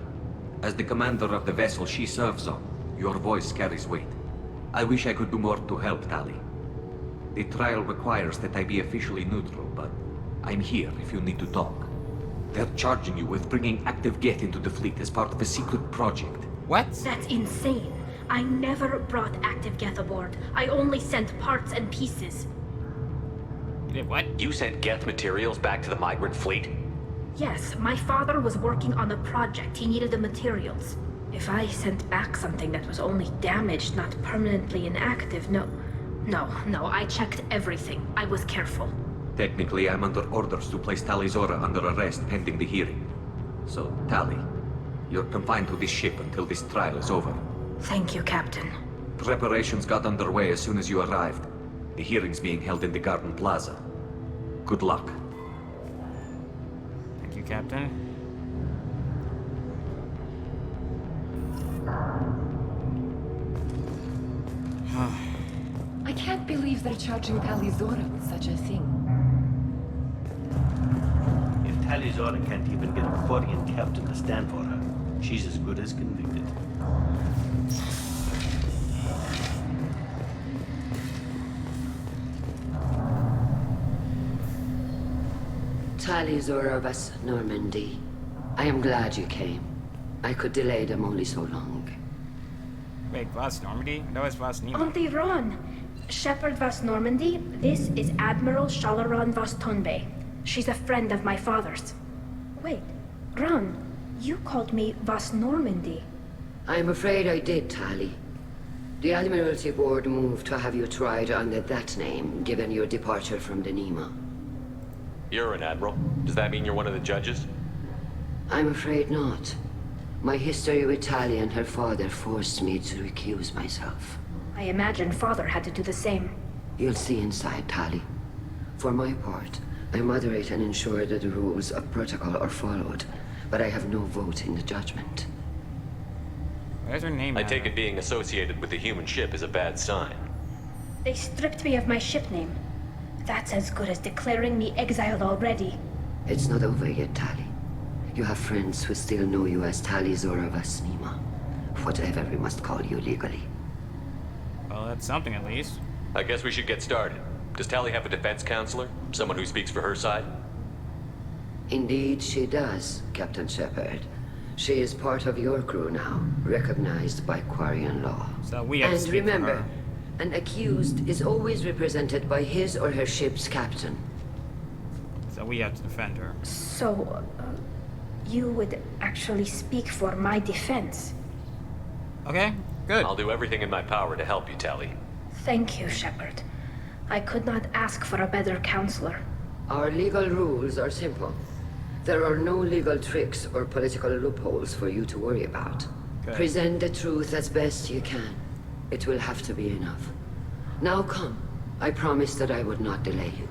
As the commander of the vessel she serves on, your voice carries weight. I wish I could do more to help Tali. The trial requires that I be officially neutral, but I'm here if you need to talk. They're charging you with bringing active Geth into the fleet as part of a secret project. What? That's insane. I never brought active Geth aboard. I only sent parts and pieces. What? You sent Geth materials back to the migrant fleet? Yes, my father was working on a project. He needed the materials. If I sent back something that was only damaged, not permanently inactive, no, I checked everything. I was careful. Technically, I'm under orders to place Tali'zorah under arrest pending the hearing. So, Tali, you're confined to this ship until this trial is over. Thank you, Captain. Preparations got underway as soon as you arrived. The hearing's being held in the Garden Plaza. Good luck. Thank you, Captain. I can't believe they're charging Tali'zorah with such a thing. If Tali'zorah can't even get a Quarian captain to stand for her, she's as good as convicted. Tali'zorah vas Normandy. I am glad you came. I could delay them only so long. Wait, Vas Normandy? That was Vas Nima. Auntie Ron! Shepard Vas Normandy, this is Admiral Shalaran Vas Tonbe. She's a friend of my father's. Wait, Ron, you called me Vas Normandy. I'm afraid I did, Tali. The Admiralty Board moved to have you tried under that name, given your departure from the Nima. You're an admiral. Does that mean you're one of the judges? I'm afraid not. My history with Tali and her father forced me to recuse myself. I imagine father had to do the same. You'll see inside, Tali. For my part, I moderate and ensure that the rules of protocol are followed, but I have no vote in the judgment. Where's her name? I take it being associated with the human ship is a bad sign. They stripped me of my ship name. That's as good as declaring me exiled already. It's not over yet, Tali. You have friends who still know you as Tali'zorah vas Nima. Whatever we must call you legally. Well, that's something at least. I guess we should get started. Does Tali have a defense counselor? Someone who speaks for her side? Indeed, she does, Captain Shepard. She is part of your crew now, recognized by Quarian law. So we have to and speak remember, for her. an accused is always represented by his or her ship's captain. So we have to defend her. So, you would actually speak for my defense? Okay, good. I'll do everything in my power to help you, Tali. Thank you, Shepard. I could not ask for a better counselor. Our legal rules are simple. There are no legal tricks or political loopholes for you to worry about. Good. Present the truth as best you can. It will have to be enough. Now come. I promised that I would not delay you.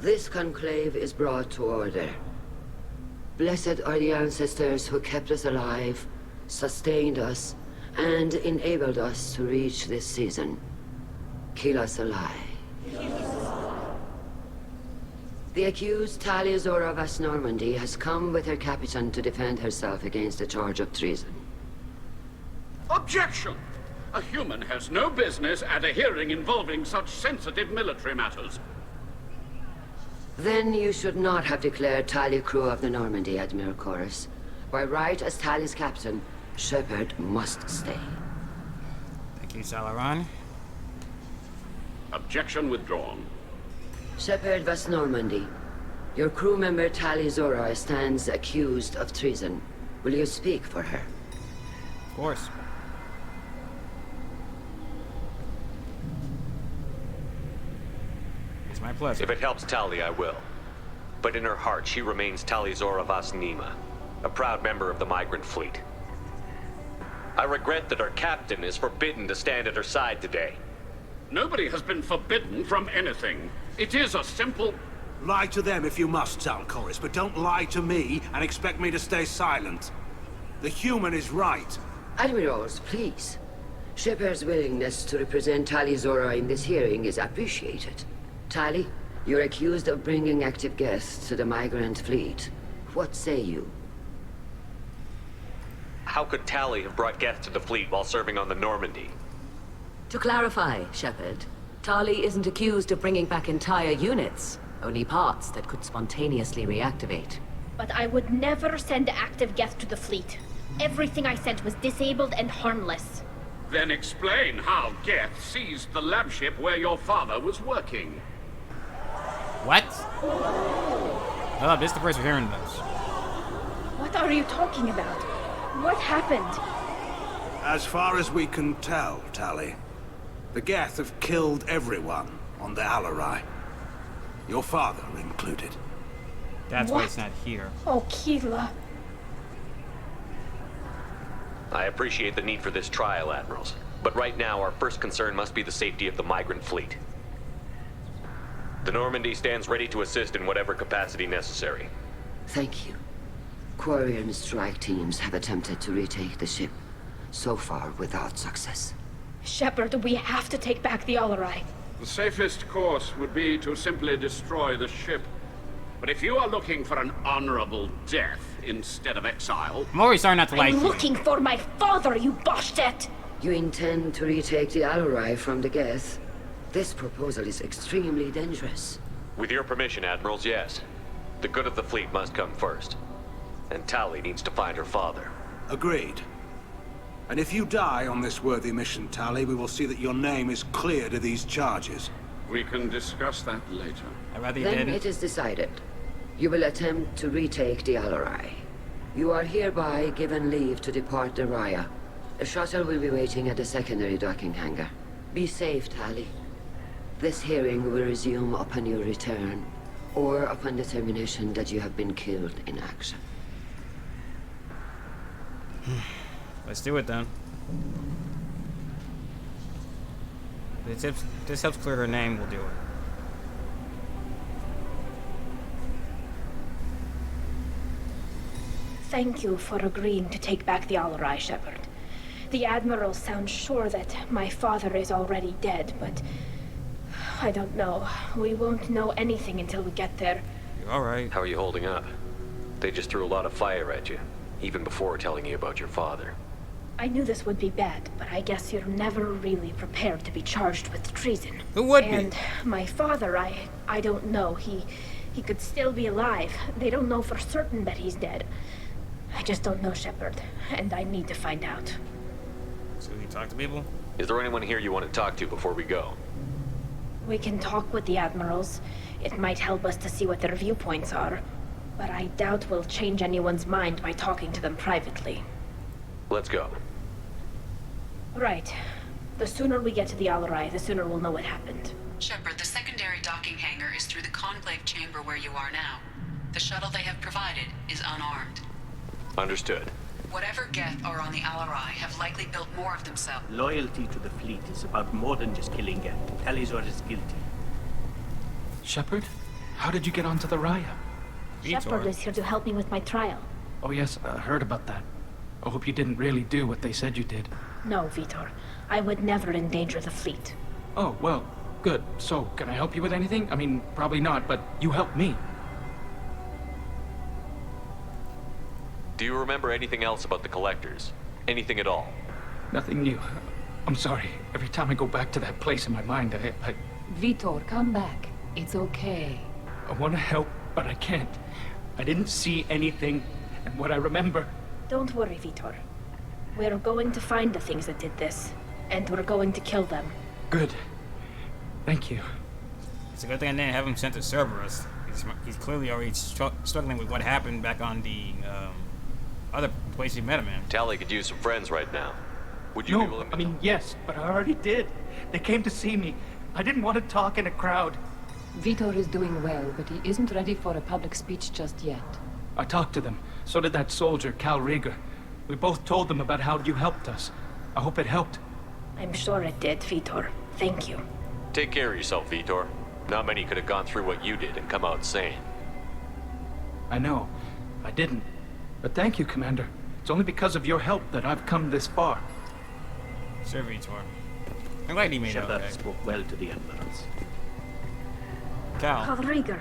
This conclave is brought to order. Blessed are the ancestors who kept us alive, sustained us, and enabled us to reach this season. Keep us alive. The accused Tali'zorah vas Normandy has come with her captain to defend herself against a charge of treason. Objection! A human has no business at a hearing involving such sensitive military matters. Then you should not have declared Tali crew of the Normandy, Admiral Chorus. By right as Tali's captain, Shepard must stay. Thank you, Salaran. Objection withdrawn. Shepard vas Normandy. Your crew member Tali'zorah stands accused of treason. Will you speak for her? Of course. It's my pleasure. If it helps Tali, I will. But in her heart, she remains Tali'zorah vas Nima, a proud member of the migrant fleet. I regret that our captain is forbidden to stand at her side today. Nobody has been forbidden from anything. It is a simple... Lie to them if you must, Tal'Chorus, but don't lie to me and expect me to stay silent. The human is right. Admirals, please. Shepard's willingness to represent Tali'zorah in this hearing is appreciated. Tali, you're accused of bringing active guests to the migrant fleet. What say you? How could Tali have brought guests to the fleet while serving on the Normandy? To clarify, Shepard, Tali isn't accused of bringing back entire units, only parts that could spontaneously reactivate. But I would never send active guests to the fleet. Everything I sent was disabled and harmless. Then explain how Geth seized the lab ship where your father was working. What? Oh, this is the first we're hearing this. What are you talking about? What happened? As far as we can tell, Tali, the Geth have killed everyone on the Alarai. Your father included. That's why it's not here. Oh, Keela. I appreciate the need for this trial, Admirals. But right now, our first concern must be the safety of the migrant fleet. The Normandy stands ready to assist in whatever capacity necessary. Thank you. Quarian strike teams have attempted to retake the ship, so far without success. Shepard, we have to take back the Alarai. The safest course would be to simply destroy the ship. But if you are looking for an honorable death instead of exile... I'm already starting not to like you. I'm looking for my father, you Bastet! You intend to retake the Alarai from the Geth? This proposal is extremely dangerous. With your permission, Admirals, yes. The good of the fleet must come first. And Tali needs to find her father. Agreed. And if you die on this worthy mission, Tali, we will see that your name is cleared of these charges. We can discuss that later. I'd rather you Then didn't. it is decided. You will attempt to retake the Alarai. You are hereby given leave to depart the Raya. A shuttle will be waiting at the secondary docking hangar. Be safe, Tali. This hearing will resume upon your return, or upon determination that you have been killed in action. Let's do it then. If this helps clear her name, we'll do it. Thank you for agreeing to take back the Alarai, Shepard. The Admiral sounds sure that my father is already dead, but... I don't know. We won't know anything until we get there. You're alright. How are you holding up? They just threw a lot of fire at you, even before telling you about your father. I knew this would be bad, but I guess you're never really prepared to be charged with treason. Who would be? And my father, I don't know. He could still be alive. They don't know for certain that he's dead. I just don't know, Shepard, and I need to find out. So you talk to people? Is there anyone here you want to talk to before we go? We can talk with the Admirals. It might help us to see what their viewpoints are. But I doubt we'll change anyone's mind by talking to them privately. Let's go. Right. The sooner we get to the Alarai, the sooner we'll know what happened. Shepard, the secondary docking hangar is through the conclave chamber where you are now. The shuttle they have provided is unarmed. Understood. Whatever Geth are on the Alarai have likely built more of themselves. Loyalty to the fleet is about more than just killing Geth. Tali'zorah is guilty. Shepard? How did you get onto the Raya? Shepard is here to help me with my trial. Oh yes, I heard about that. I hope you didn't really do what they said you did. No, Vitor. I would never endanger the fleet. Oh, well, good. So, can I help you with anything? I mean, probably not, but you helped me. Do you remember anything else about the Collectors? Anything at all? Nothing new. I'm sorry. Every time I go back to that place in my mind, I Vitor, come back. It's okay. want to help, but I can't. I didn't see anything, and what I remember... Don't worry, Vitor. We're going to find the things that did this, and we're going to kill them. Good. Thank you. It's a good thing I didn't have him sent to Cerberus. He's clearly already struggling with what happened back on the other place he met him in. Tali could use some friends right now. Would you be willing to... I mean, yes, but I already did. They came to see me. I didn't want to talk in a crowd. Vitor is doing well, but he isn't ready for a public speech just yet. I talked to them. So did that soldier, Cal Rieger. We both told them about how you helped us. I hope it helped. I'm sure it did, Vitor. Thank you. Take care of yourself, Vitor. Not many could have gone through what you did and come out sane. I know. I didn't. But thank you, Commander. It's only because of your help that I've come this far. Servitor. I'm glad he made it Shepard okay. spoke well to the Admirals. Cal. Rieger.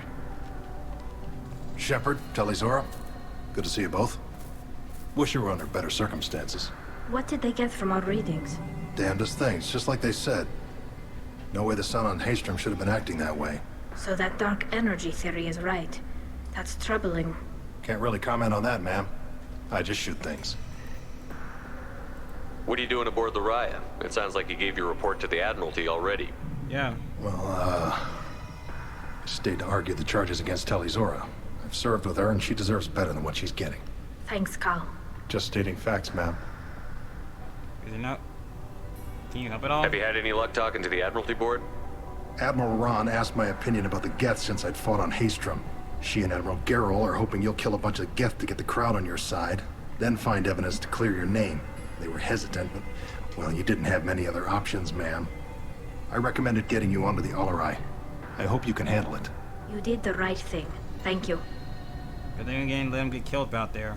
Shepard, Tali'zorah. Good to see you both. Wish you were under better circumstances. What did they get from our readings? Damnedest things, just like they said. No way the sun on Haystrom should have been acting that way. So that dark energy theory is right. That's troubling. Can't really comment on that, ma'am. I just shoot things. What are you doing aboard the Raya? It sounds like you gave your report to the Admiralty already. Yeah. Well, I stayed to argue the charges against Tali'zorah. I've served with her, and she deserves better than what she's getting. Thanks, Cal. Just stating facts, ma'am. Is it not? Can you help at all? Have you had any luck talking to the Admiralty board? Admiral Ron asked my opinion about the Geth since I'd fought on Haystrom. She and Admiral Gerrel are hoping you'll kill a bunch of Geth to get the crowd on your side, then find evidence to clear your name. They were hesitant, but, well, you didn't have many other options, ma'am. I recommended getting you onto the Alarai. I hope you can handle it. You did the right thing. Thank you. But then again, let him get killed out there.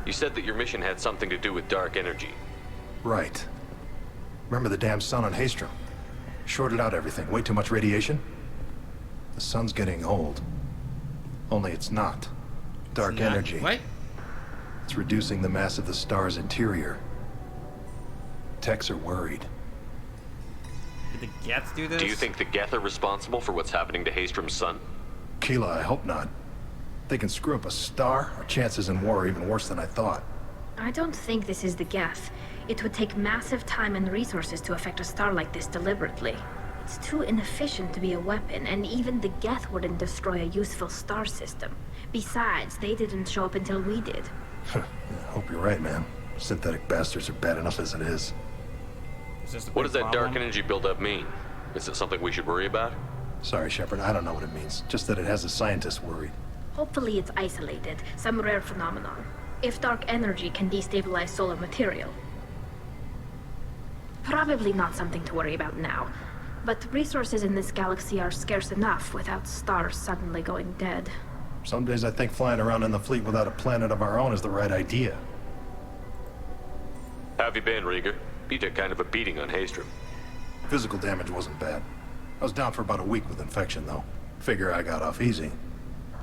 You said that your mission had something to do with dark energy. Right. Remember the damn sun on Haystrom? Shorted out everything. Way too much radiation? The sun's getting old. Only it's not. Dark energy. What? It's reducing the mass of the star's interior. Techs are worried. Did the Geth do this? Do you think the Geth are responsible for what's happening to Haystrom's sun? Keela, I hope not. If they can screw up a star, our chances in war are even worse than I thought. I don't think this is the Geth. It would take massive time and resources to affect a star like this deliberately. It's too inefficient to be a weapon, and even the Geth wouldn't destroy a useful star system. Besides, they didn't show up until we did. I hope you're right, man. Synthetic bastards are bad enough as it is. What does that dark energy buildup mean? Is it something we should worry about? Sorry, Shepard, I don't know what it means. Just that it has the scientists worried. Hopefully it's isolated, some rare phenomenon. If dark energy can destabilize solar material. Probably not something to worry about now. But resources in this galaxy are scarce enough without stars suddenly going dead. Some days I think flying around in the fleet without a planet of our own is the right idea. How have you been, Rieger? You took kind of a beating on Haystrom. Physical damage wasn't bad. I was down for about a week with infection, though. Figure I got off easy.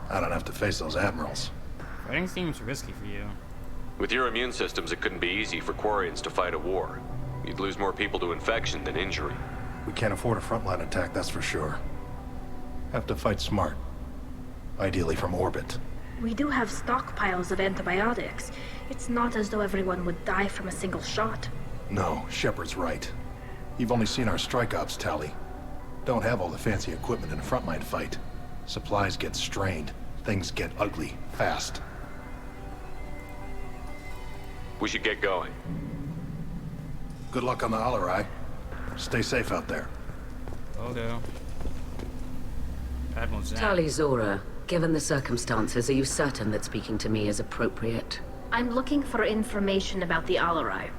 I don't have to face those admirals. Fighting seems risky for you. With your immune systems, it couldn't be easy for Quarians to fight a war. You'd lose more people to infection than injury. We can't afford a frontline attack, that's for sure. Have to fight smart. Ideally from orbit. We do have stockpiles of antibiotics. It's not as though everyone would die from a single shot. No, Shepard's right. You've only seen our strike ops, Tali. Don't have all the fancy equipment in a frontline fight. Supplies get strained. Things get ugly, fast. We should get going. Good luck on the Alarai. Stay safe out there. Oh, no. Admiral Zan. Tali'zorah, given the circumstances, are you certain that speaking to me is appropriate? I'm looking for information about the Alarai.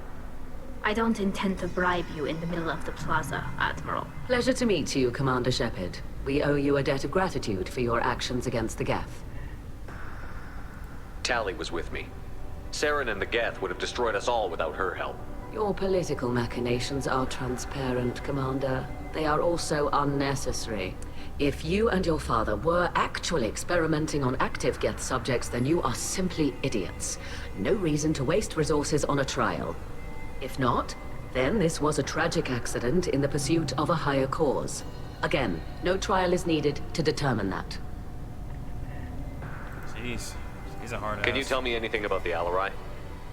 I don't intend to bribe you in the middle of the plaza, Admiral. Pleasure to meet you, Commander Shepard. We owe you a debt of gratitude for your actions against the Geth. Tali was with me. Saren and the Geth would have destroyed us all without her help. Your political machinations are transparent, Commander. They are also unnecessary. If you and your father were actually experimenting on active Geth subjects, then you are simply idiots. No reason to waste resources on a trial. If not, then this was a tragic accident in the pursuit of a higher cause. Again, no trial is needed to determine that. Jeez, he's a hard ass. Can you tell me anything about the Alarai?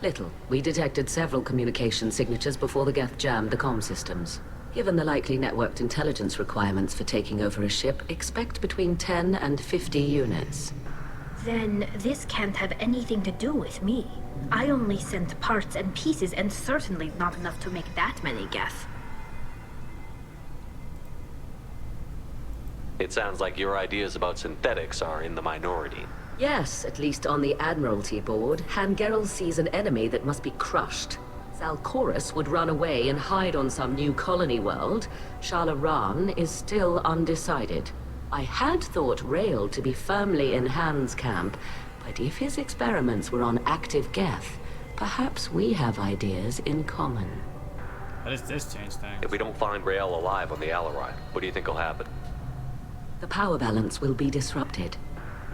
Little. We detected several communication signatures before the Geth jammed the comm systems. Given the likely networked intelligence requirements for taking over a ship, expect between 10 and 50 units. Then this can't have anything to do with me. I only sent parts and pieces, and certainly not enough to make that many Geth. It sounds like your ideas about synthetics are in the minority. Yes, at least on the Admiralty board, Han Gerrel sees an enemy that must be crushed. Zalcorus would run away and hide on some new colony world. Shalaran is still undecided. I had thought Rael to be firmly in Han's camp, but if his experiments were on active Geth, Perhaps we have ideas in common. How does this change things? If we don't find Rael alive on the Alarai, what do you think will happen? The power balance will be disrupted.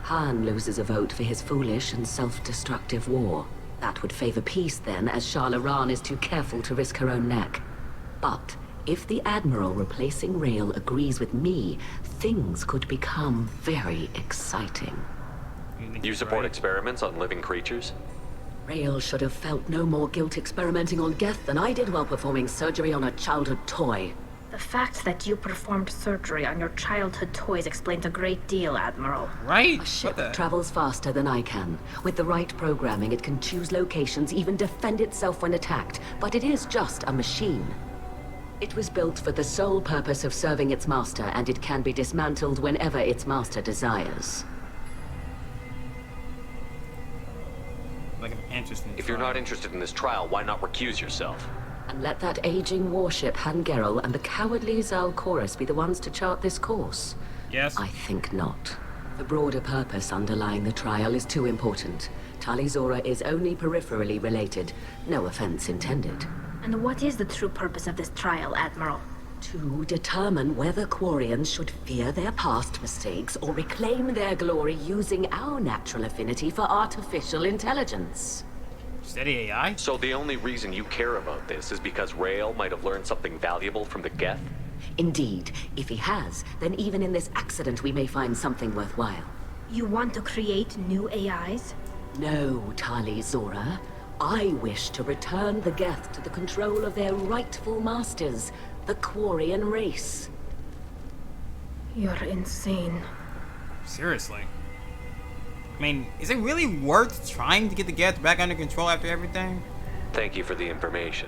Han loses a vote for his foolish and self-destructive war. That would favor peace then, as Shah Laran is too careful to risk her own neck. But if the Admiral replacing Rael agrees with me, things could become very exciting. You support experiments on living creatures? Rael should have felt no more guilt experimenting on Geth than I did while performing surgery on a childhood toy. The fact that you performed surgery on your childhood toys explains a great deal, Admiral. Right? A ship travels faster than I can. With the right programming, it can choose locations, even defend itself when attacked. But it is just a machine. It was built for the sole purpose of serving its master, and it can be dismantled whenever its master desires. Like an interesting If you're not interested in this trial, why not recuse yourself? And let that aging warship Han Gerel and the cowardly Zal Chorus be the ones to chart this course? Yes. I think not. The broader purpose underlying the trial is too important. Tali'zorah is only peripherally related. No offense intended. And what is the true purpose of this trial, Admiral? To determine whether Quarians should fear their past mistakes or reclaim their glory using our natural affinity for artificial intelligence. Steady AI? So the only reason you care about this is because Rael might have learned something valuable from the Geth? Indeed. If he has, then even in this accident we may find something worthwhile. You want to create new AIs? No, Tali'zorah. I wish to return the Geth to the control of their rightful masters, the Quarian race. You're insane. Seriously. I mean, is it really worth trying to get the Geth back under control after everything? Thank you for the information.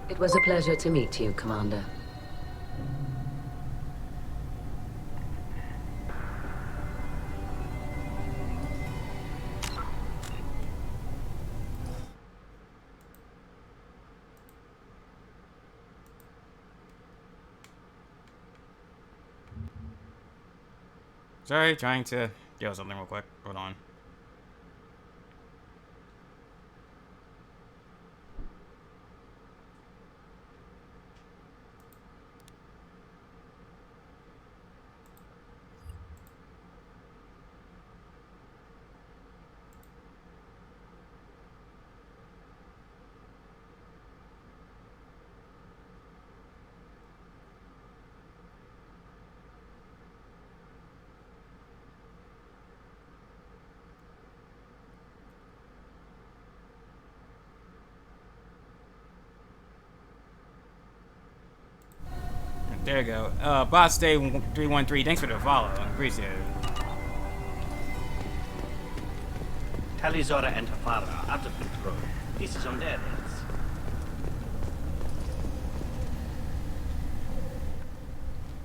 It was a pleasure to meet you, Commander. Sorry, trying to get something real quick. Hold on. There you go. Boss Day 313, thanks for the follow. I appreciate it. Tali'zorah and her father are out of control. This is on their heads.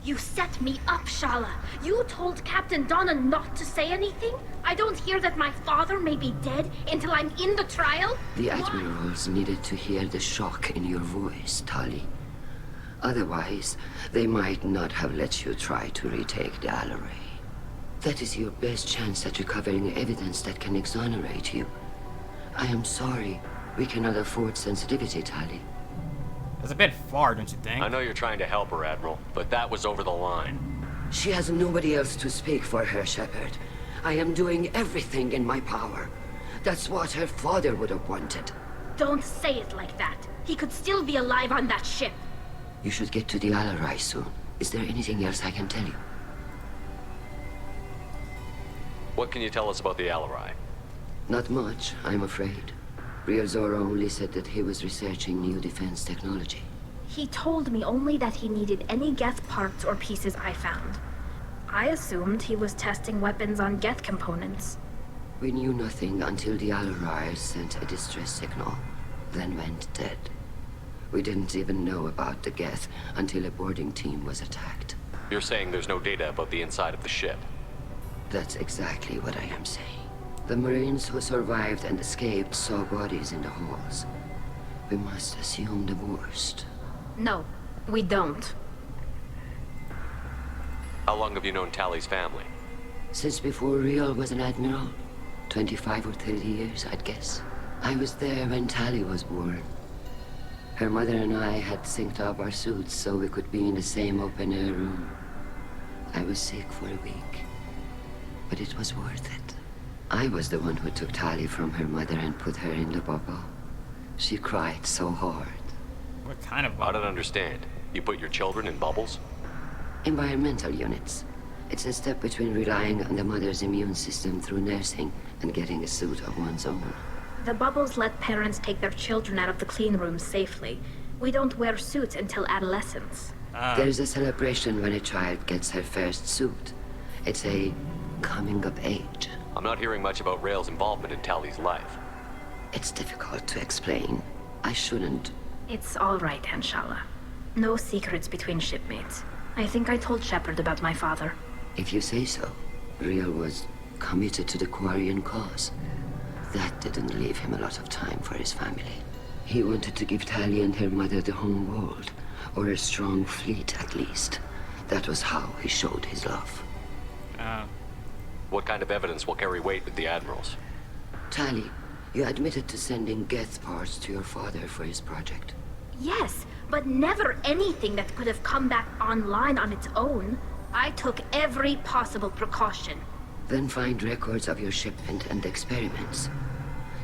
You set me up, Shala. You told Captain Donna not to say anything? I don't hear that my father may be dead until I'm in the trial? The admirals needed to hear the shock in your voice, Tali. Otherwise, they might not have let you try to retake the Alarai. That is your best chance at recovering evidence that can exonerate you. I am sorry. We cannot afford sensitivity, Tali. That's a bit far, don't you think? I know you're trying to help her, Admiral, but that was over the line. She has nobody else to speak for her, Shepard. I am doing everything in my power. That's what her father would have wanted. Don't say it like that. He could still be alive on that ship. You should get to the Alarai soon. Is there anything else I can tell you? What can you tell us about the Alarai? Not much, I'm afraid. Tali'zorah only said that he was researching new defense technology. He told me only that he needed any Geth parts or pieces I found. I assumed he was testing weapons on Geth components. We knew nothing until the Alarai sent a distress signal, then went dead. We didn't even know about the Geth until a boarding team was attacked. You're saying there's no data about the inside of the ship? That's exactly what I am saying. The Marines who survived and escaped saw bodies in the halls. We must assume the worst. No, we don't. How long have you known Tali's family? Since before Rael was an admiral. 25 or 30 years, I'd guess. I was there when Tali was born. Her mother and I had synced up our suits so we could be in the same open-air room. I was sick for a week, but it was worth it. I was the one who took Tali from her mother and put her in the bubble. She cried so hard. What kind of bubble? I don't understand. You put your children in bubbles? Environmental units. It's a step between relying on the mother's immune system through nursing and getting a suit of one's own. The bubbles let parents take their children out of the clean rooms safely. We don't wear suits until adolescence. There's a celebration when a child gets her first suit. It's a coming of age. I'm not hearing much about Rael's involvement in Tali's life. It's difficult to explain. I shouldn't. It's all right, Anshala. No secrets between shipmates. I think I told Shepard about my father. If you say so. Rael was committed to the Quarian cause. That didn't leave him a lot of time for his family. He wanted to give Tali and her mother the home world, or a strong fleet at least. That was how he showed his love. What kind of evidence will carry weight with the admirals? Tali, you admitted to sending Geth parts to your father for his project. Yes, but never anything that could have come back online on its own. I took every possible precaution. Then find records of your shipment and experiments.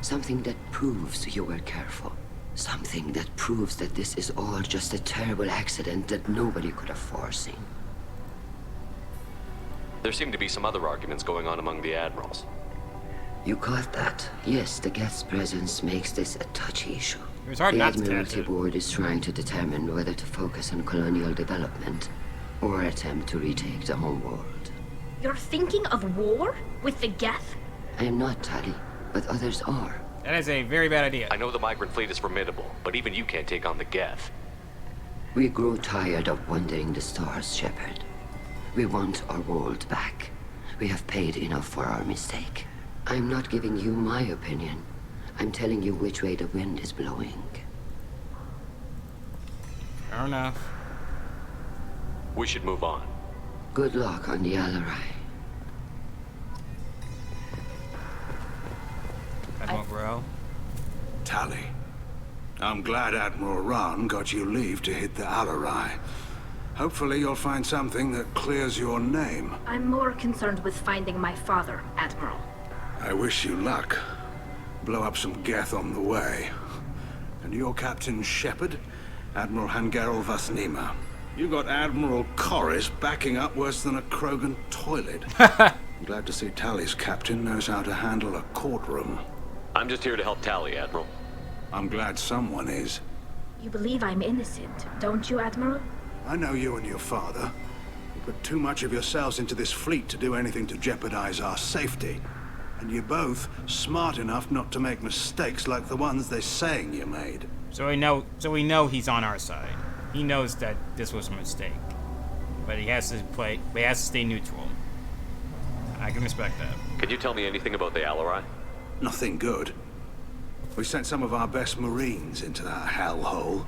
Something that proves you were careful. Something that proves that this is all just a terrible accident that nobody could have foreseen. There seem to be some other arguments going on among the admirals. You caught that? Yes, the Geth's presence makes this a touchy issue. It was hard the not to Admiralty touch it. Board is trying to determine whether to focus on colonial development or attempt to retake the home world. You're thinking of war? With the Geth? I am not, Tali, but others are. That is a very bad idea. I know the migrant fleet is formidable, but even you can't take on the Geth. We grow tired of wandering the stars, Shepard. We want our world back. We have paid enough for our mistake. I'm not giving you my opinion. I'm telling you which way the wind is blowing. Fair enough. We should move on. Good luck on the Alarai. Admiral Grow. Tali, I'm glad Admiral Rahn got you leave to hit the Alarai. Hopefully you'll find something that clears your name. I'm more concerned with finding my father, Admiral. I wish you luck. Blow up some Geth on the way. And you're Captain Shepard, Admiral Hangarel Vasnima. You got Admiral Corris backing up worse than a Krogan toilet. I'm glad to see Tali's captain knows how to handle a courtroom. I'm just here to help Tali, Admiral. I'm glad someone is. You believe I'm innocent, don't you, Admiral? I know you and your father. You put too much of yourselves into this fleet to do anything to jeopardize our safety. And you're both smart enough not to make mistakes like the ones they're saying you made. So we know he's on our side. He knows that this was a mistake. But he has to stay neutral. I can respect that. Can you tell me anything about the Alarai? Nothing good. We sent some of our best Marines into that hellhole.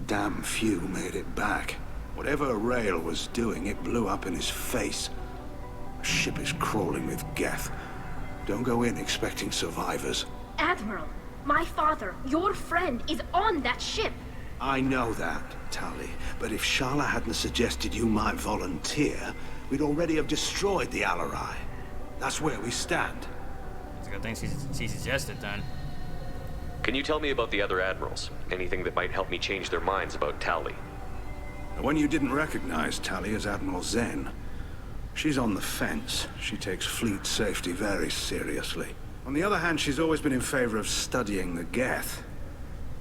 Damn few made it back. Whatever Rael was doing, it blew up in his face. The ship is crawling with Geth. Don't go in expecting survivors. Admiral, my father, your friend, is on that ship. I know that, Tali, but if Shala hadn't suggested you might volunteer, we'd already have destroyed the Alarai. That's where we stand. It's a good thing she suggested then. Can you tell me about the other admirals? Anything that might help me change their minds about Tali? The one you didn't recognize, Tali, is Admiral Zen. She's on the fence. She takes fleet safety very seriously. On the other hand, she's always been in favor of studying the Geth.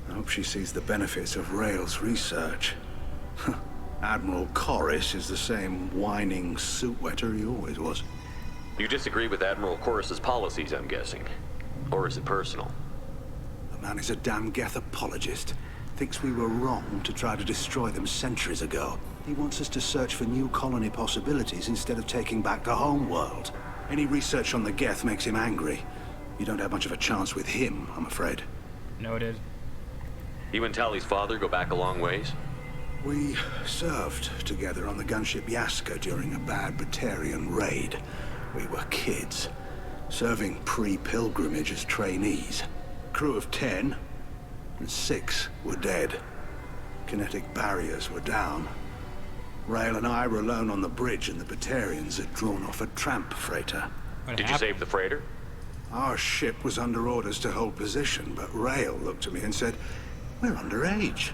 I hope she sees the benefits of Rael's research. Admiral Corris is the same whining suit wetter he always was. You disagree with Admiral Corris's policies, I'm guessing. Or is it personal? The man is a damn Geth apologist. Thinks we were wrong to try to destroy them centuries ago. He wants us to search for new colony possibilities instead of taking back the home world. Any research on the Geth makes him angry. You don't have much of a chance with him, I'm afraid. Noted. You and Tali's father go back a long ways? We served together on the gunship Yaska during a bad Batarian raid. We were kids, serving pre-pilgrimage as trainees. crew of 10, and 6 were dead. Kinetic barriers were down. Rail and I were alone on the bridge, and the Batarians had drawn off a tramp freighter. Did you save the freighter? Our ship was under orders to hold position, but Rail looked at me and said, "We're underage.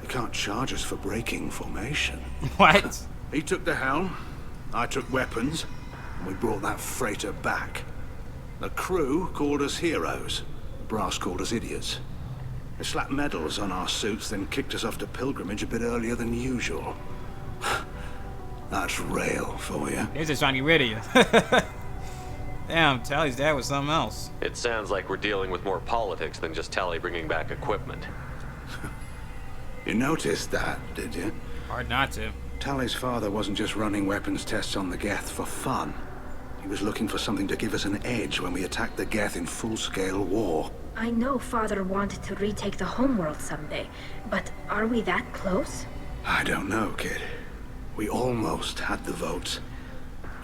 They can't charge us for breaking formation." What? He took the helm, I took weapons, and we brought that freighter back. The crew called us heroes. The brass called us idiots. They slapped medals on our suits, then kicked us off to pilgrimage a bit earlier than usual. That's Rail for you. They're just trying to get rid of you. Damn, Tally's dad was something else. It sounds like we're dealing with more politics than just Tally bringing back equipment. You noticed that, did you? Hard not to. Tally's father wasn't just running weapons tests on the Geth for fun. He was looking for something to give us an edge when we attacked the Geth in full-scale war. I know Father wanted to retake the homeworld someday, but are we that close? I don't know, kid. We almost had the votes.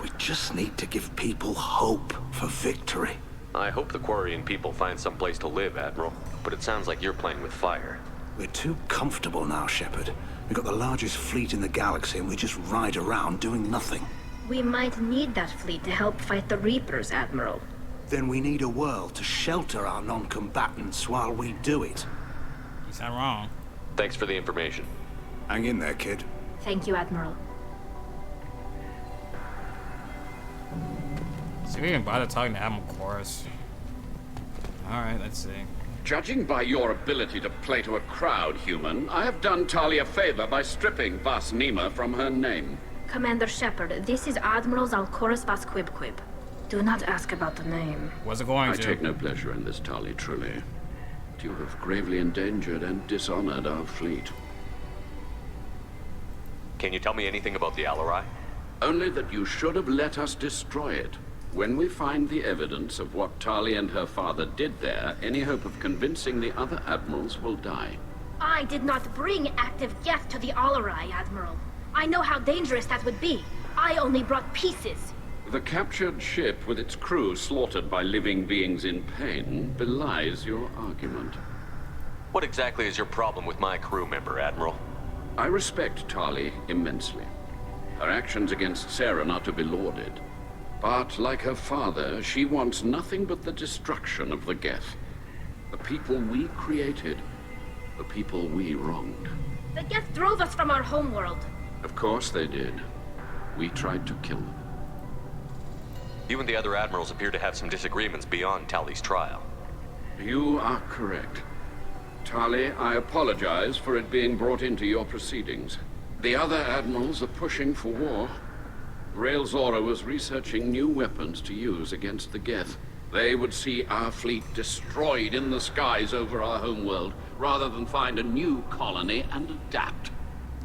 We just need to give people hope for victory. I hope the Quarian people find some place to live, Admiral. But it sounds like you're playing with fire. We're too comfortable now, Shepard. We've got the largest fleet in the galaxy, and we just ride around doing nothing. We might need that fleet to help fight the Reapers, Admiral. Then we need a world to shelter our non-combatants while we do it. He's not wrong. Thanks for the information. Hang in there, kid. Thank you, Admiral. See, we even bother talking to Admiral Chorus. Alright, let's see. Judging by your ability to play to a crowd, human, I have done Tali a favor by stripping Vas Nima from her name. Commander Shepard, this is Admiral Zalcorus Vas Quibquib. Do not ask about the name. Was it going to? I take no pleasure in this, Tali, truly. But you have gravely endangered and dishonored our fleet. Can you tell me anything about the Alarai? Only that you should have let us destroy it. When we find the evidence of what Tali and her father did there, any hope of convincing the other admirals will die. I did not bring active Geth to the Alarai, Admiral. I know how dangerous that would be. I only brought pieces. The captured ship with its crew slaughtered by living beings in pain belies your argument. What exactly is your problem with my crew member, Admiral? I respect Tali immensely. Her actions against Saren are to be lauded. But, like her father, she wants nothing but the destruction of the Geth. The people we created. The people we wronged. The Geth drove us from our homeworld. Of course they did. We tried to kill them. You and the other admirals appear to have some disagreements beyond Tali's trial. You are correct. Tali, I apologize for it being brought into your proceedings. The other admirals are pushing for war. Tali'zorah was researching new weapons to use against the Geth. They would see our fleet destroyed in the skies over our homeworld, rather than find a new colony and adapt.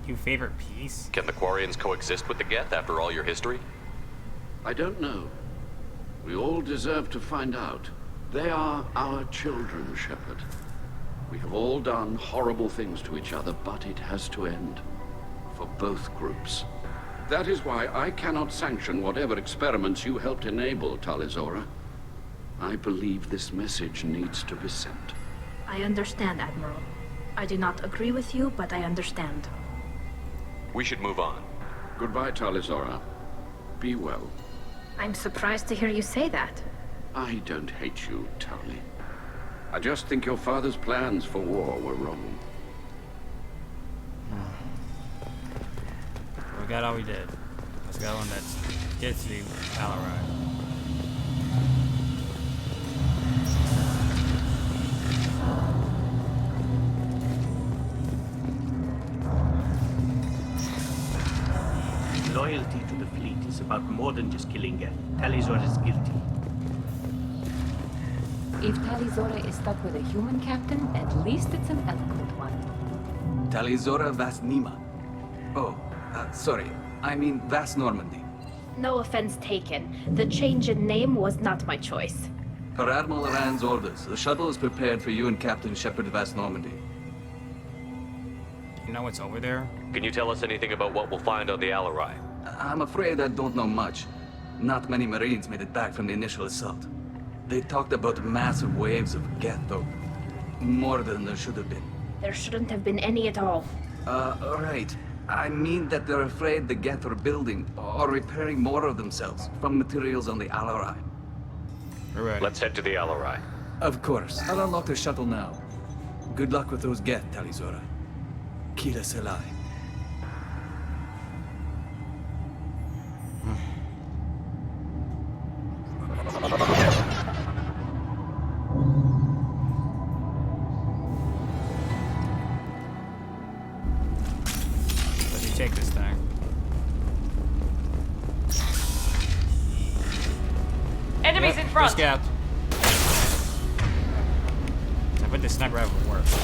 You favorite piece? Can the Quarians coexist with the Geth after all your history? I don't know. We all deserve to find out. They are our children, Shepard. We have all done horrible things to each other, but it has to end. For both groups. That is why I cannot sanction whatever experiments you helped enable, Tali'zorah. I believe this message needs to be sent. I understand, Admiral. I do not agree with you, but I understand. We should move on. Goodbye, Tali'zorah. Be well. I'm surprised to hear you say that. I don't hate you, Tali. I just think your father's plans for war were wrong. We got all we did. Let's go on that get to the Alarai. Loyalty to the fleet is about more than just killing Geth. Tali'zorah is guilty. If Tali'zorah is stuck with a human captain, at least it's an eloquent one. Tali'zorah Vas Nima. Oh, sorry. I mean Vas Normandy. No offense taken. The change in name was not my choice. Per Admiral Rand's orders, the shuttle is prepared for you and Captain Shepard Vas Normandy. You know what's over there? Can you tell us anything about what we'll find on the Alarai? I'm afraid I don't know much. Not many Marines made it back from the initial assault. They talked about massive waves of Geth, though. More than there should have been. There shouldn't have been any at all. Right. I mean that they're afraid the Geth are building or repairing more of themselves from materials on the Alarai. Right. Let's head to the Alarai. Of course. I'll unlock the shuttle now. Good luck with those Geth, Tali'zorah. Kira Selai. Let me take this thing. Enemies in front. Scout. I bet this sniper rifle works.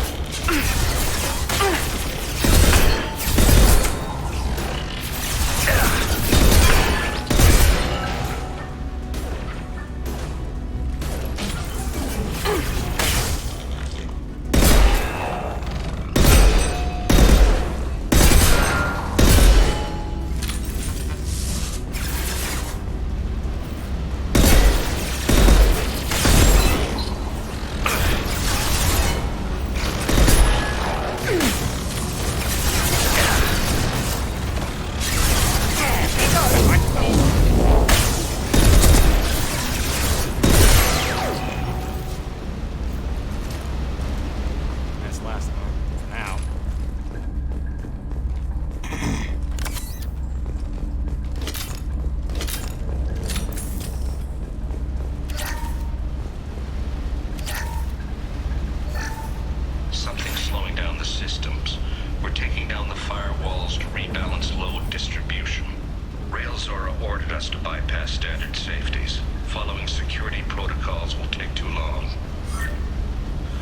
Tali'zorah ordered us to bypass standard safeties. Following security protocols will take too long.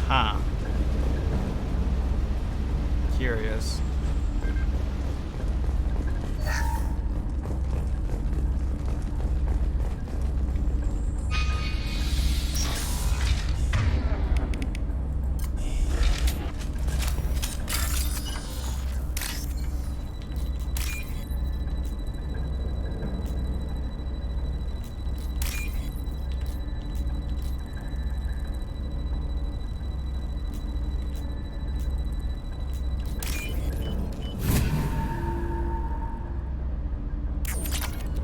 Huh. Curious.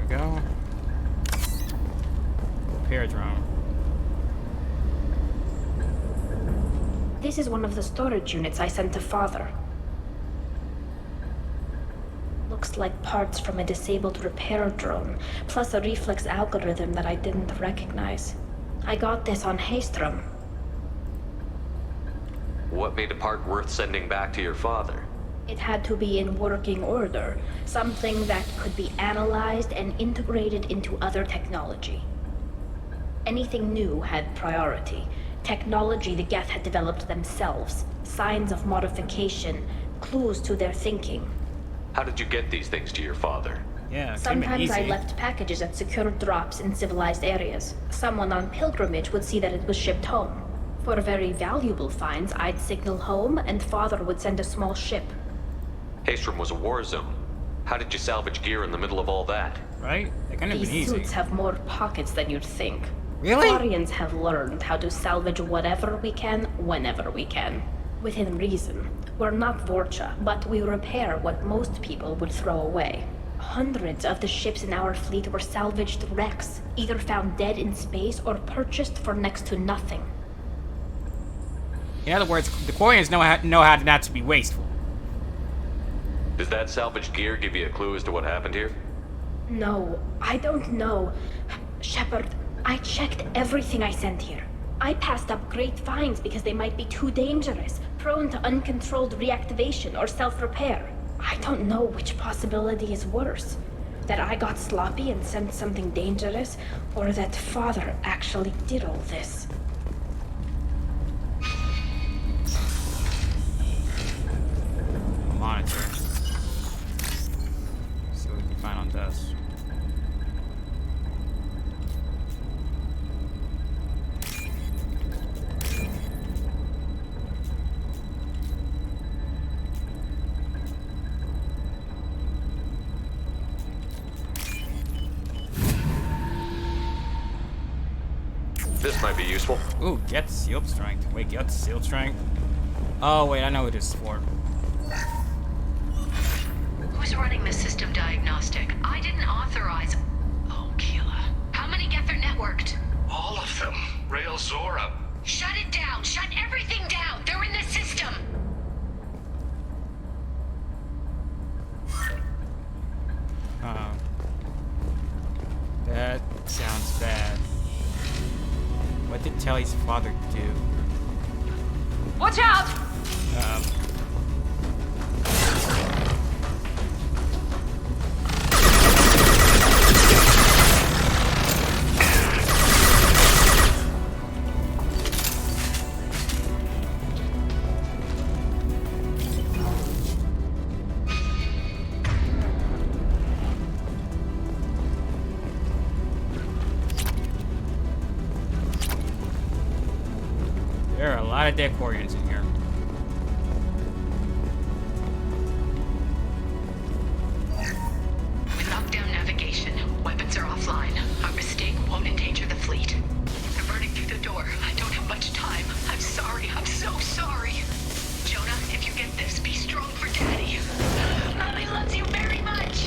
Go. Repair drone. This is one of the storage units I sent to Father. Looks like parts from a disabled repair drone, plus a reflex algorithm that I didn't recognize. I got this on Haystrom. What made a part worth sending back to your father? It had to be in working order, something that could be analyzed and integrated into other technology. Anything new had priority. Technology the Geth had developed themselves, signs of modification, clues to their thinking. How did you get these things to your father? Yeah, Sometimes I left packages at secure drops in civilized areas. Someone on pilgrimage would see that it was shipped home. For very valuable finds, I'd signal home, and Father would send a small ship. Haystrom was a war zone. How did you salvage gear in the middle of all that? Right? That couldn't have been These easy. suits have more pockets than you'd think. Really? Quarians have learned how to salvage whatever we can, whenever we can. Within reason. We're not Vorcha, but we repair what most people would throw away. Hundreds of the ships in our fleet were salvaged wrecks, either found dead in space or purchased for next to nothing. In other words, the Quarians know how not to be wasteful. Does that salvaged gear give you a clue as to what happened here? No, I don't know. Shepard, I checked everything I sent here. I passed up great finds because they might be too dangerous, prone to uncontrolled reactivation or self-repair. I don't know which possibility is worse. That I got sloppy and sent something dangerous, or that Father actually did all this. Monitor. See what we can find on this. This might be useful. Ooh, get sealed strength. Wait, get sealed strength? Oh, wait, I know what this is for. Who's running the system diagnostic? I didn't authorize... Oh, killer. How many Geth are networked? All of them. Tali'zorah. Shut it down! Shut everything down! They're in the system! That sounds bad. What did Tali's father do? Watch out! There are a lot of dead Quarians in here. With knockdown navigation, weapons are offline. Our mistake won't endanger the fleet. They're burning through the door. I don't have much time. I'm sorry. I'm so sorry. Jonah, if you get this, be strong for Daddy. Mommy loves you very much.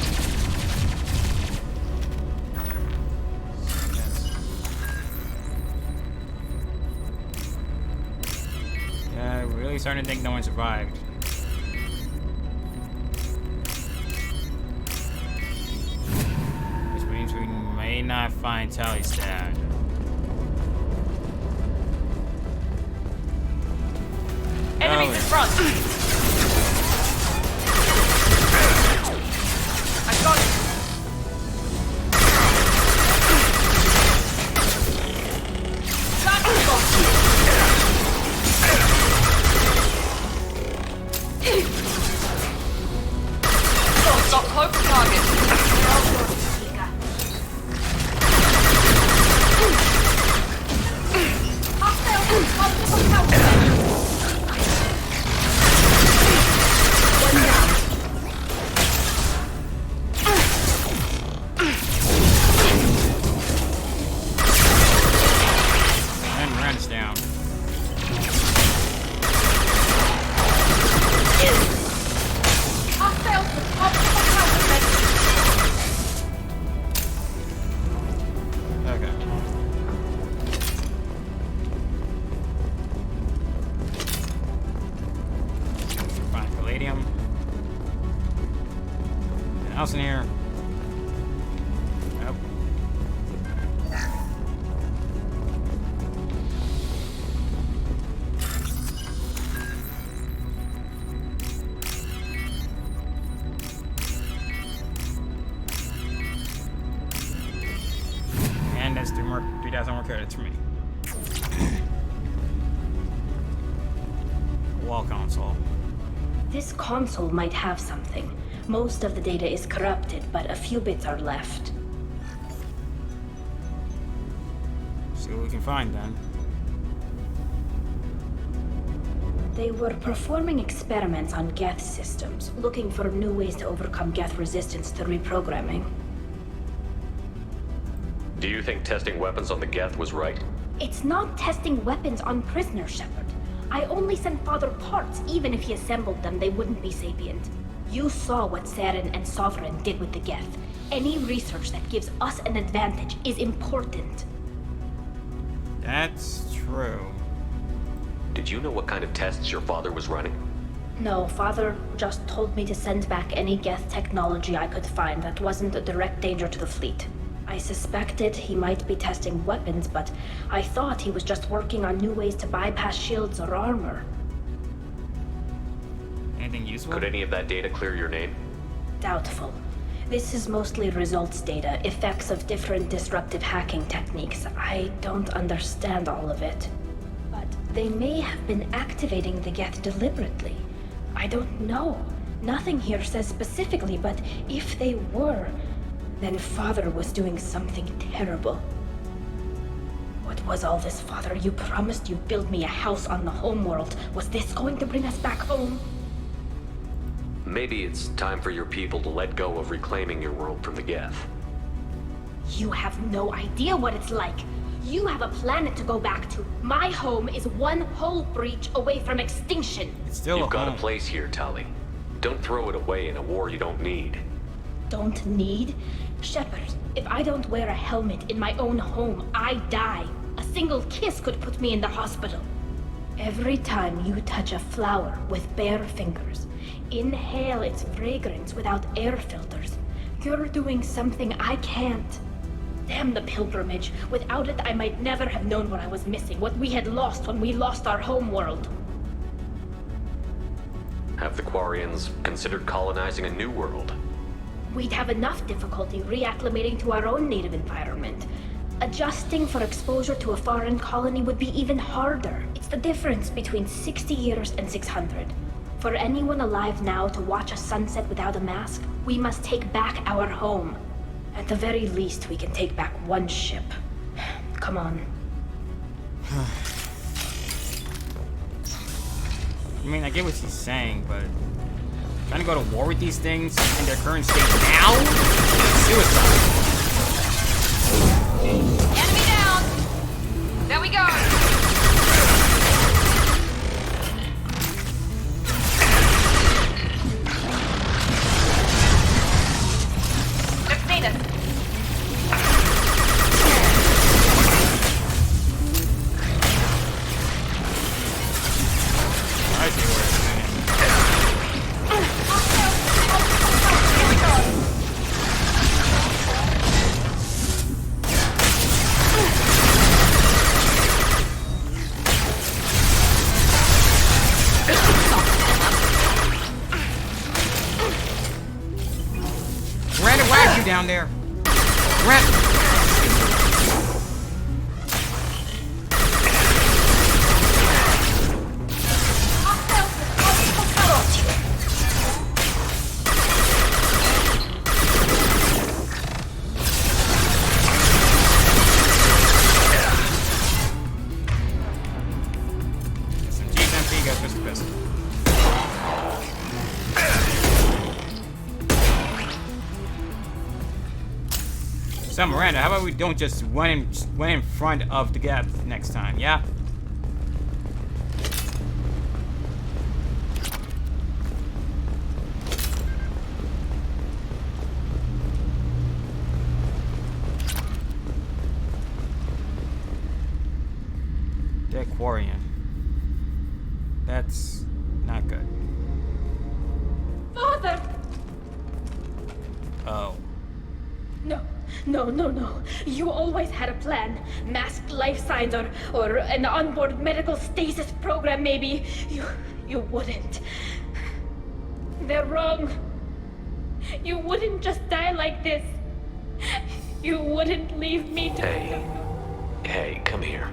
Really starting to think no one survived. Which means we may not find Tali's dad. Enemies in front! I got it! Got cloak target. And runs down. Else in here? Nope. And that's 3,000 more credits for me. Wall console. This console might have something. Most of the data is corrupted, but a few bits are left. See what we can find then. They were performing experiments on Geth systems, looking for new ways to overcome Geth resistance to reprogramming. Do you think testing weapons on the Geth was right? It's not testing weapons on prisoners, Shepard. I only sent Father parts. Even if he assembled them, they wouldn't be sapient. You saw what Saren and Sovereign did with the Geth. Any research that gives us an advantage is important. That's true. Did you know what kind of tests your father was running? No, Father just told me to send back any Geth technology I could find that wasn't a direct danger to the fleet. I suspected he might be testing weapons, but I thought he was just working on new ways to bypass shields or armor. Anything useful? Could any of that data clear your name? Doubtful. This is mostly results data, effects of different disruptive hacking techniques. I don't understand all of it. But they may have been activating the Geth deliberately. I don't know. Nothing here says specifically, but if they were, then Father was doing something terrible. What was all this, Father? You promised you'd build me a house on the homeworld. Was this going to bring us back home? Maybe it's time for your people to let go of reclaiming your world from the Geth. You have no idea what it's like. You have a planet to go back to. My home is one hull breach away from extinction. It's still You've a got home. a place here, Tali. Don't throw it away in a war you don't need. Don't need? Shepard, if I don't wear a helmet in my own home, I die. A single kiss could put me in the hospital. Every time you touch a flower with bare fingers, inhale its fragrance without air filters, you're doing something I can't. Damn the pilgrimage. Without it, I might never have known what I was missing, what we had lost when we lost our home world. Have the Quarians considered colonizing a new world? We'd have enough difficulty reacclimating to our own native environment. Adjusting for exposure to a foreign colony would be even harder. It's the difference between 60 years and 600. For anyone alive now to watch a sunset without a mask, we must take back our home. At the very least, we can take back one ship. Come on. I mean, I get what she's saying, but trying to go to war with these things in their current state now? Suicide. Enemy down! There we go! Let's need it. I see where it's going. Miranda, whack you down there. Miranda. Some GSMP guys just pissed. So Miranda, how about we don't just run in front of the gap next time, yeah? Dead Quarian. That's not good. Father! Oh. No. No. You always had a plan. Masked life signs or an onboard medical stasis program, maybe. You wouldn't. They're wrong. You wouldn't just die like this. You wouldn't leave me to... Hey, come here.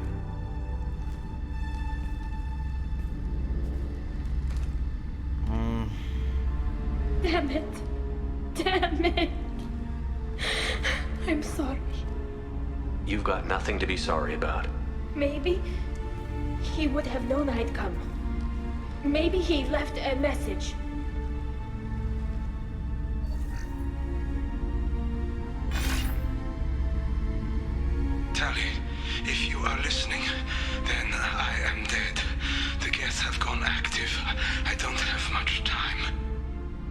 Damn it. I'm sorry. You've got nothing to be sorry about. Maybe he would have known I'd come. Maybe he left a message. Tali, if you are listening, then I am dead. The Geth have gone active. I don't have much time.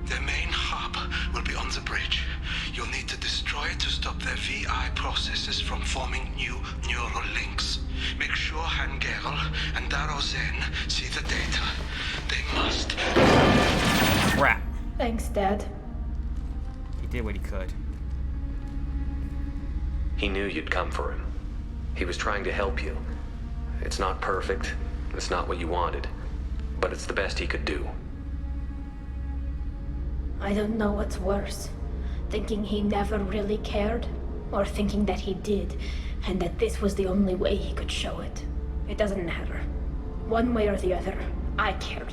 Their main hub will be on the bridge. You'll need to destroy it to stop their VI processes from forming new neural links. Make sure Hangerl and Daro Zen see the data. They must. Crap. Thanks, Dad. He did what he could. He knew you'd come for him. He was trying to help you. It's not perfect. It's not what you wanted. But it's the best he could do. I don't know what's worse. Thinking he never really cared, or thinking that he did, and that this was the only way he could show it. It doesn't matter. One way or the other, I cared.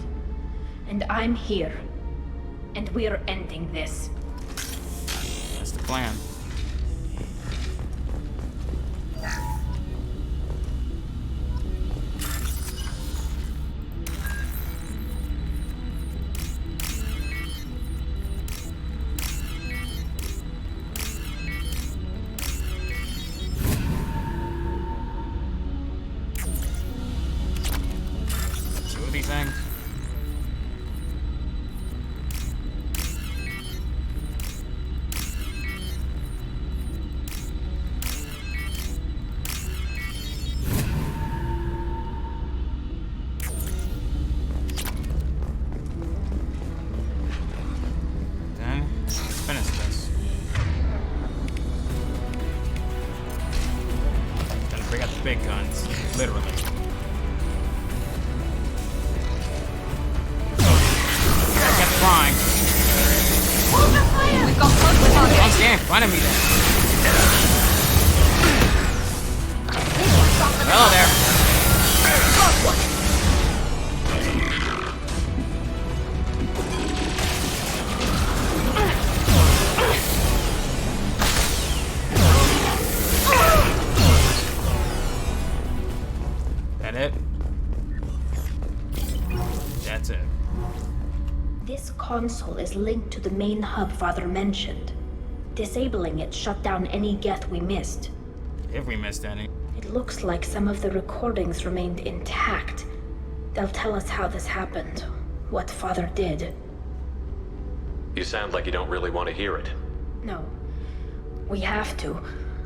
And I'm here. And we're ending this. That's the plan. big guns, literally. I kept trying. We've got close to target. Don't stand in front of me then. Hello there. That it? That's it. This console is linked to the main hub Father mentioned. Disabling it shut down any Geth we missed. If we missed any. It looks like some of the recordings remained intact. They'll tell us how this happened, what Father did. You sound like you don't really want to hear it. No. We have to.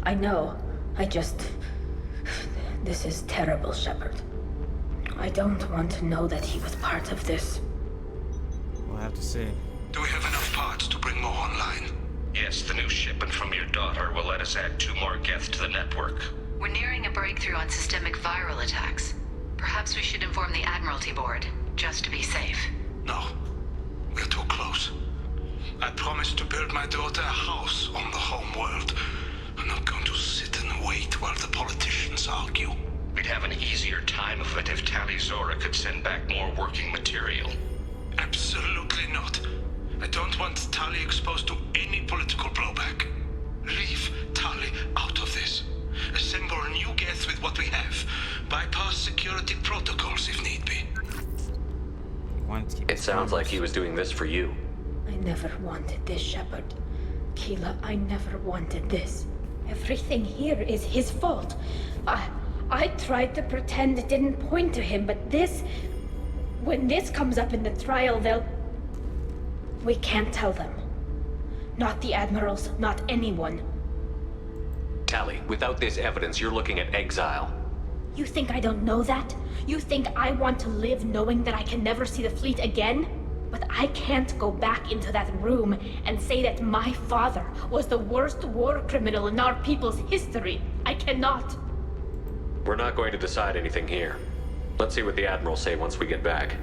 I know. This is terrible, Shepard. I don't want to know that he was part of this. We'll have to see. Do we have enough parts to bring more online? Yes, the new shipment from your daughter will let us add 2 more Geth to the network. We're nearing a breakthrough on systemic viral attacks. Perhaps we should inform the Admiralty Board, just to be safe. No. We're too close. I promised to build my daughter a house on the home world. I'm not going to sit and wait while the politicians argue. We'd have an easier time of it if Tali'zorah could send back more working material. Absolutely not. I don't want Tali exposed to any political blowback. Leave Tali out of this. Assemble new Geth with what we have. Bypass security protocols if need be. It sounds like he was doing this for you. I never wanted this, Shepard. Keela, I never wanted this. Everything here is his fault. I tried to pretend it didn't point to him, but this... When this comes up in the trial, they'll... We can't tell them. Not the Admirals, not anyone. Tali, without this evidence, you're looking at exile. You think I don't know that? You think I want to live knowing that I can never see the fleet again? But I can't go back into that room and say that my father was the worst war criminal in our people's history. I cannot. We're not going to decide anything here. Let's see what the Admirals say once we get back.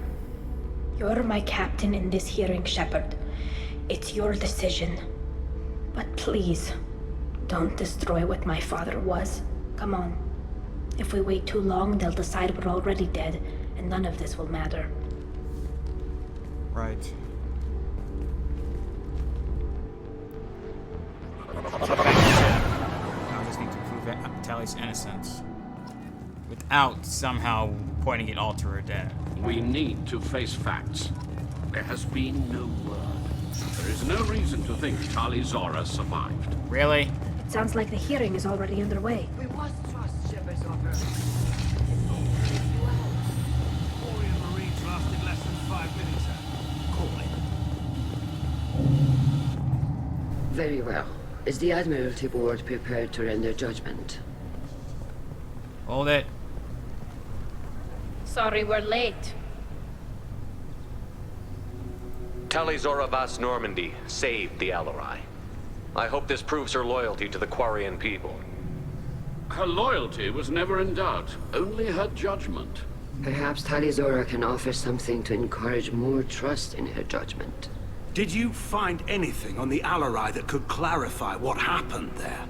You're my captain in this hearing, Shepard. It's your decision. But please, don't destroy what my father was. Come on. If we wait too long, they'll decide we're already dead, and none of this will matter. Right. Now I just need to prove Tali's innocence. Without somehow pointing it all to her dad. We need to face facts. There has been no word. There is no reason to think Tali'zorah survived. Really? It sounds like the hearing is already underway. We must trust Shepard's offer. Orion Marines lasted less than 5 minutes. Call it. Very well. Is the Admiralty Board prepared to render judgment? Hold it. Sorry we're late. Tali'zorah Vas Normandy saved the Alarai. I hope this proves her loyalty to the Quarian people. Her loyalty was never in doubt, only her judgment. Perhaps Tali'zorah can offer something to encourage more trust in her judgment. Did you find anything on the Alarai that could clarify what happened there?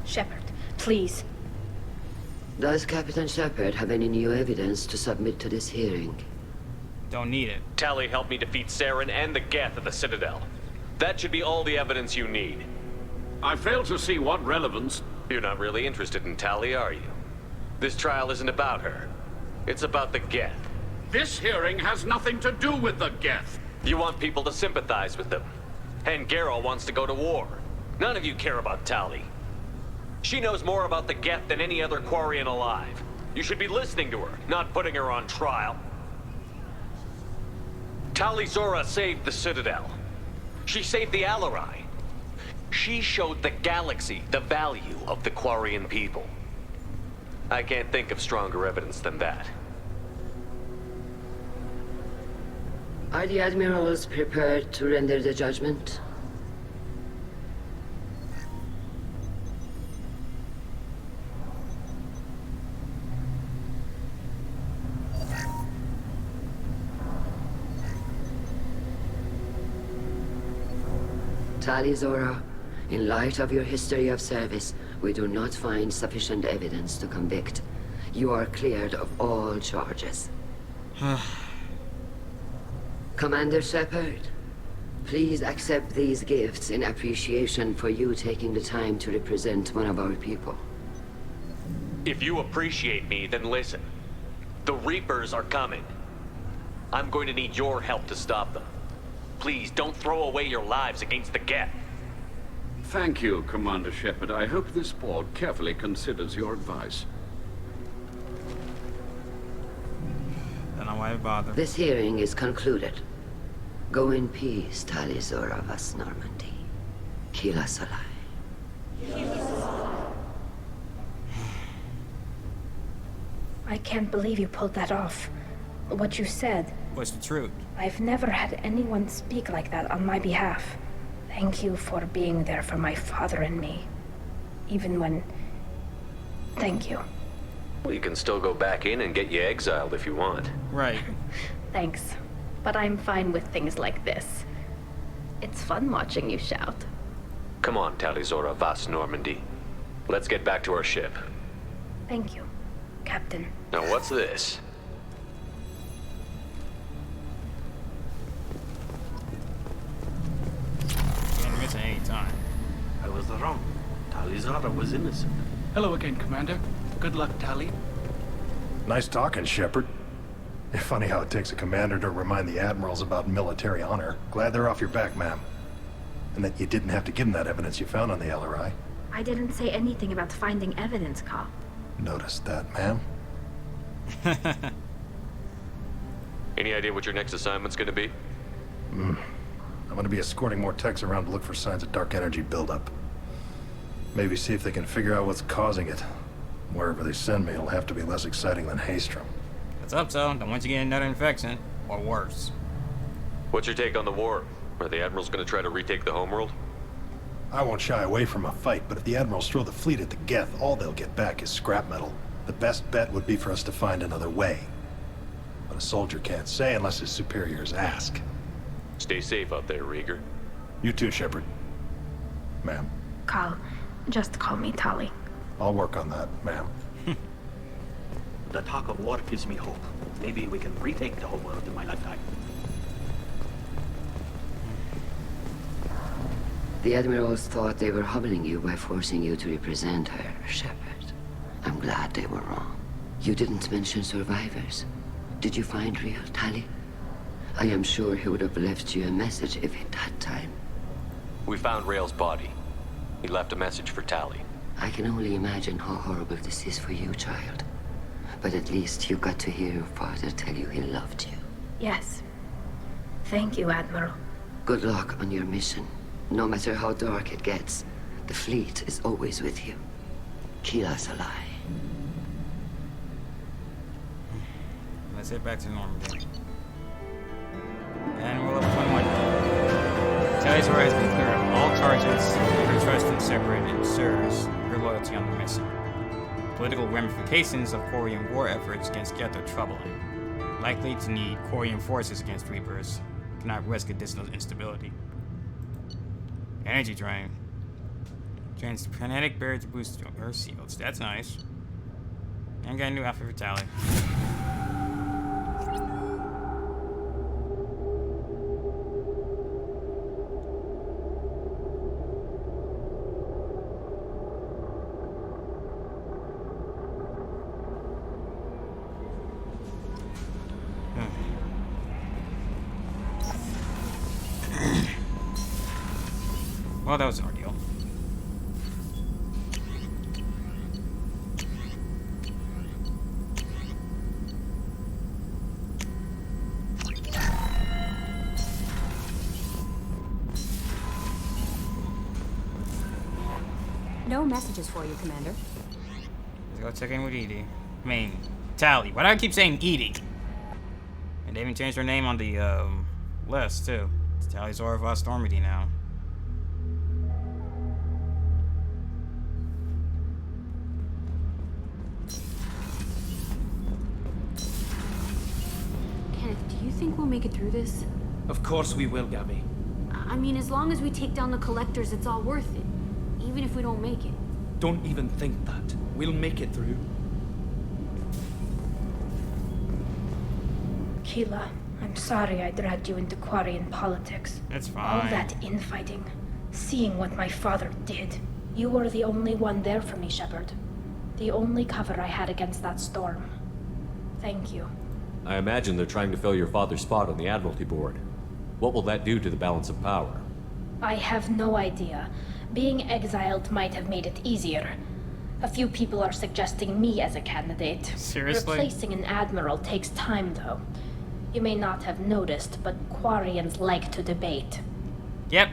Shepard, please. Does Captain Shepard have any new evidence to submit to this hearing? Don't need it. Tali helped me defeat Saren and the Geth at the Citadel. That should be all the evidence you need. I fail to see what relevance... You're not really interested in Tali, are you? This trial isn't about her. It's about the Geth. This hearing has nothing to do with the Geth. You want people to sympathize with them. And Garrel wants to go to war. None of you care about Tali. She knows more about the Geth than any other Quarian alive. You should be listening to her, not putting her on trial. Tali'zorah saved the Citadel. She saved the Alarai. She showed the galaxy the value of the Quarian people. I can't think of stronger evidence than that. Are the Admirals prepared to render the judgment? Tali'zorah, in light of your history of service, we do not find sufficient evidence to convict. You are cleared of all charges. Commander Shepard, please accept these gifts in appreciation for you taking the time to represent one of our people. If you appreciate me, then listen. The Reapers are coming. I'm going to need your help to stop them. Please, don't throw away your lives against the Geth. Thank you, Commander Shepard. I hope this board carefully considers your advice. Don't know why I bother. This hearing is concluded. Go in peace, Tali'zorah vas Normandy. Kila Salai. I can't believe you pulled that off. What you said. What's the truth? I've never had anyone speak like that on my behalf. Thank you for being there for my father and me. Even when... Thank you. We can still go back in and get you exiled if you want. Right. Thanks. But I'm fine with things like this. It's fun watching you shout. Come on, Tali'zorah vas Normandy. Let's get back to our ship. Thank you, Captain. Now what's this? Can't miss it any time. I was wrong. Tali'zorah was innocent. Hello again, Commander. Good luck, Tali. Nice talking, Shepard. Funny how it takes a commander to remind the admirals about military honor. Glad they're off your back, ma'am. And that you didn't have to give them that evidence you found on the LRI. I didn't say anything about finding evidence, Carl. Noticed that, ma'am. Any idea what your next assignment's gonna be? I'm gonna be escorting more techs around to look for signs of dark energy buildup. Maybe see if they can figure out what's causing it. Wherever they send me, it'll have to be less exciting than Haystrom. What's up, so? Don't want you to get another infection. Or worse. What's your take on the war? Are the admirals gonna try to retake the homeworld? I won't shy away from a fight, but if the admirals throw the fleet at the Geth, all they'll get back is scrap metal. The best bet would be for us to find another way. But a soldier can't say unless his superiors ask. Stay safe out there, Rieger. You too, Shepard. Ma'am. Carl, just call me Tali. I'll work on that, ma'am. The talk of war gives me hope. Maybe we can retake the whole world in my lifetime. The admirals thought they were humbling you by forcing you to represent her, Shepard. I'm glad they were wrong. You didn't mention survivors. Did you find real Tali? I am sure he would have left you a message if he'd had time. We found Rail's body. He left a message for Tali. I can only imagine how horrible this is for you, child. But at least you got to hear your father tell you he loved you. Yes. Thank you, Admiral. Good luck on your mission. No matter how dark it gets, the fleet is always with you. Kila Salai. Let's head back to Normandy. And we'll have 21. Tali'zorah has been cleared of all charges. Your trust in Separate ensures your loyalty on the mission. Political ramifications of Quarian war efforts against Geth are troubling. Likely to need Quarian forces against Reapers. Cannot risk additional instability. Energy drain. Drains kinetic barrier to boost your shields. That's nice. And got a new outfit for Tali. Well, that was an ordeal. No messages for you, Commander. Let's go check in with Edie. I mean, Tali. Why do I keep saying Edie? And they even changed her name on the list, too. It's Tali'zorah vas Normandy now. Kenneth, do you think we'll make it through this? Of course we will, Gabby. I mean, as long as we take down the collectors, it's all worth it. Even if we don't make it. Don't even think that. We'll make it through. Keela, I'm sorry I dragged you into Quarian politics. It's All fine. that infighting. Seeing what my father did. You were the only one there for me, Shepard. The only cover I had against that storm. Thank you. I imagine they're trying to fill your father's spot on the Admiralty Board. What will that do to the balance of power? I have no idea. Being exiled might have made it easier. A few people are suggesting me as a candidate. Seriously? Replacing an admiral takes time, though. You may not have noticed, but Quarians like to debate. Yep.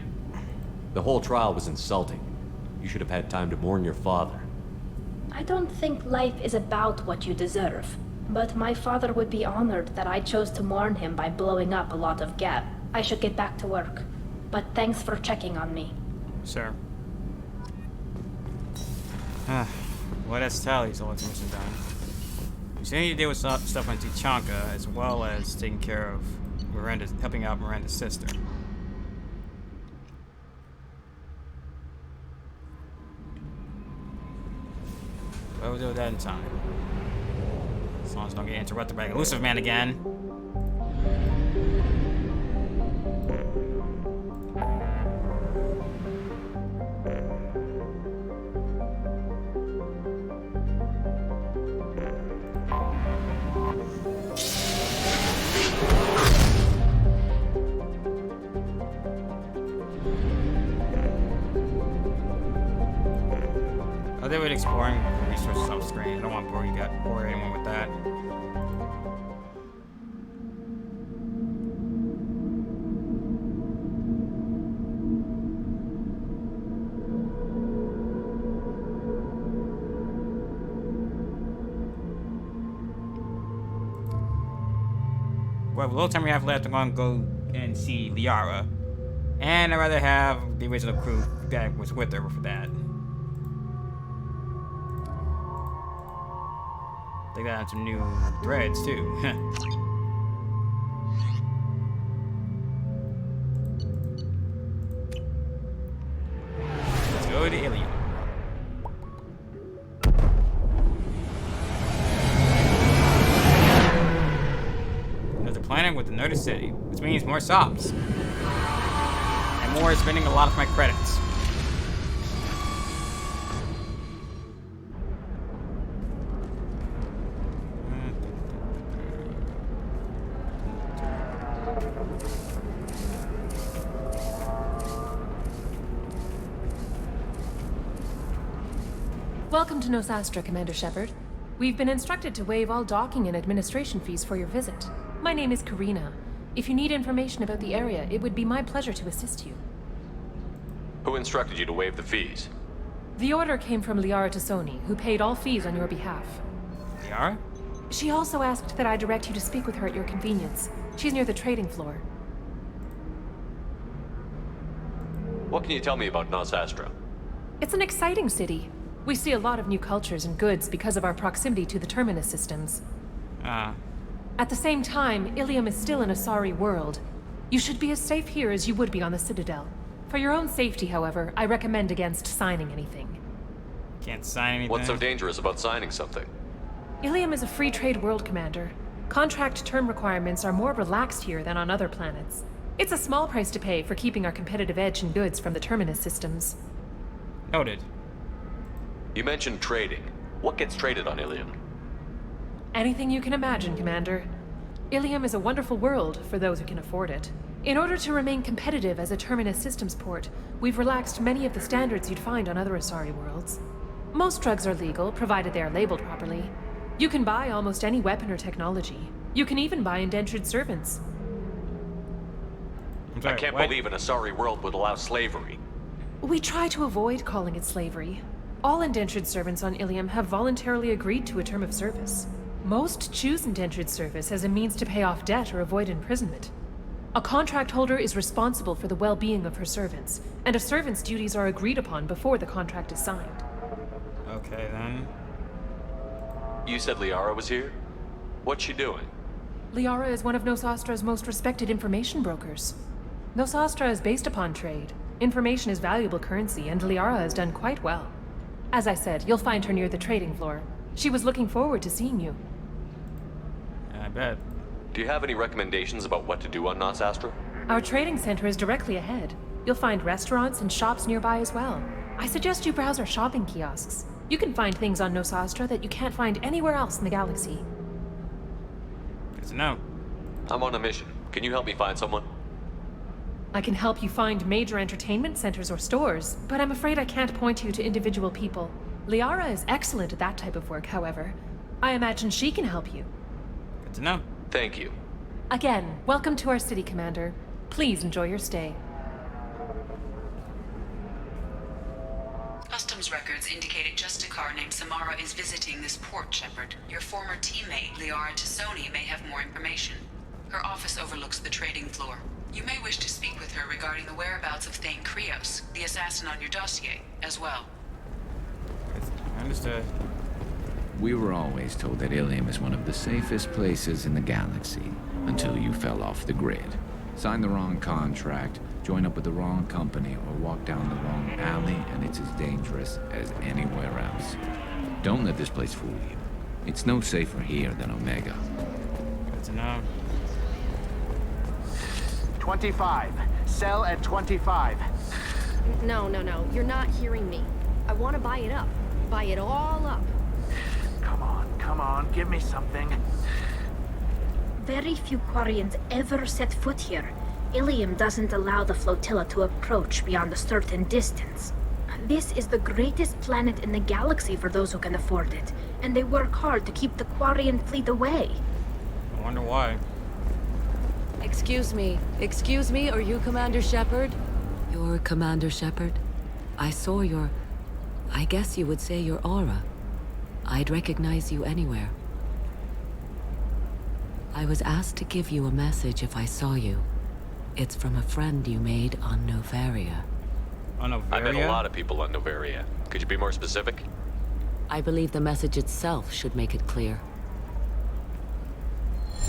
The whole trial was insulting. You should have had time to mourn your father. I don't think life is about what you deserve, but my father would be honored that I chose to mourn him by blowing up a lot of Gap. I should get back to work, but thanks for checking on me. Sir. Well, that's Tali'zorah mission done. We still need to deal with stuff on Tuchanka, as well as taking care of Miranda's, helping out Miranda's sister. But we'll do that in time. As long as I don't get interrupted by the elusive man again. Oh, they would exploring resources off screen. I don't want to bore anyone with that. Well, the little time we have left, I'm going to go and see Liara. And I'd rather have the original crew that was with her for that. They got some new threads, too. Let's go to Illium. Another planet with another city, which means more stops. And more spending a lot of my credits. Welcome to Nosastra, Commander Shepard. We've been instructed to waive all docking and administration fees for your visit. My name is Karina. If you need information about the area, it would be my pleasure to assist you. Who instructed you to waive the fees? The order came from Liara Tassoni, who paid all fees on your behalf. Liara? She also asked that I direct you to speak with her at your convenience. She's near the trading floor. What can you tell me about Nosastra? It's an exciting city. We see a lot of new cultures and goods because of our proximity to the Terminus systems. At the same time, Illium is still an Asari world. You should be as safe here as you would be on the Citadel. For your own safety, however, I recommend against signing anything. Can't sign anything. What's so dangerous about signing something? Illium is a free trade world, Commander. Contract term requirements are more relaxed here than on other planets. It's a small price to pay for keeping our competitive edge in goods from the Terminus systems. Noted. You mentioned trading. What gets traded on Illium? Anything you can imagine, Commander. Illium is a wonderful world for those who can afford it. In order to remain competitive as a Terminus systems port, we've relaxed many of the standards you'd find on other Asari worlds. Most drugs are legal, provided they are labeled properly. You can buy almost any weapon or technology. You can even buy indentured servants. I can't believe an Asari world would allow slavery. We try to avoid calling it slavery. All indentured servants on Illium have voluntarily agreed to a term of service. Most choose indentured service as a means to pay off debt or avoid imprisonment. A contract holder is responsible for the well-being of her servants, and a servant's duties are agreed upon before the contract is signed. Okay, then. You said Liara was here? What's she doing? Liara is one of Nosastra's most respected information brokers. Nosastra is based upon trade. Information is valuable currency, and Liara has done quite well. As I said, you'll find her near the trading floor. She was looking forward to seeing you. I bet. Do you have any recommendations about what to do on Nosastra? Our trading center is directly ahead. You'll find restaurants and shops nearby as well. I suggest you browse our shopping kiosks. You can find things on Nosastra that you can't find anywhere else in the galaxy. Good to know. I'm on a mission. Can you help me find someone? I can help you find major entertainment centers or stores, but I'm afraid I can't point you to individual people. Liara is excellent at that type of work, however. I imagine she can help you. Good to know. Thank you. Again, welcome to our city, Commander. Please enjoy your stay. Customs records indicate a Justicar named Samara is visiting this port, Shepard. Your former teammate, Liara Tassoni, may have more information. Her office overlooks the trading floor. You may wish to speak with her regarding the whereabouts of Thane Krios, the assassin on your dossier, as well. Understood. We were always told that Illium is one of the safest places in the galaxy, until you fell off the grid. Signed the wrong contract, join up with the wrong company, or walk down the wrong alley, and it's as dangerous as anywhere else. Don't let this place fool you. It's no safer here than Omega. Good to know. 25. Sell at 25. No. You're not hearing me. I want to buy it up. Buy it all up. Come on, give me something. Very few Quarians ever set foot here. Illium doesn't allow the flotilla to approach beyond a certain distance. This is the greatest planet in the galaxy for those who can afford it, and they work hard to keep the Quarian fleet away. I wonder why. Excuse me, are you Commander Shepard? You're Commander Shepard? I saw your... I guess you would say your aura. I'd recognize you anywhere. I was asked to give you a message if I saw you. It's from a friend you made on Novaria. On Novaria? I met a lot of people on Novaria. Could you be more specific? I believe the message itself should make it clear.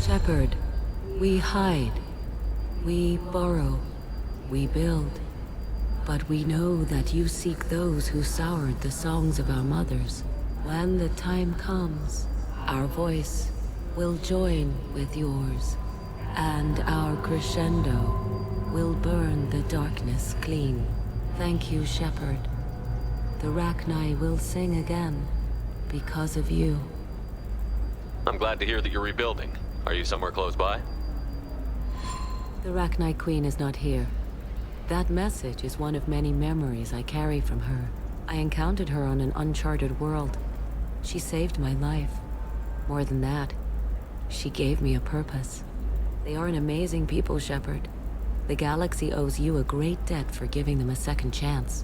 Shepard, we hide. We borrow. We build. But we know that you seek those who soured the songs of our mothers. When the time comes, our voice will join with yours, and our crescendo will burn the darkness clean. Thank you, Shepard. The Rachni will sing again because of you. I'm glad to hear that you're rebuilding. Are you somewhere close by? The Rachni Queen is not here. That message is one of many memories I carry from her. I encountered her on an uncharted world. She saved my life. More than that, she gave me a purpose. They are an amazing people, Shepard. The galaxy owes you a great debt for giving them a second chance.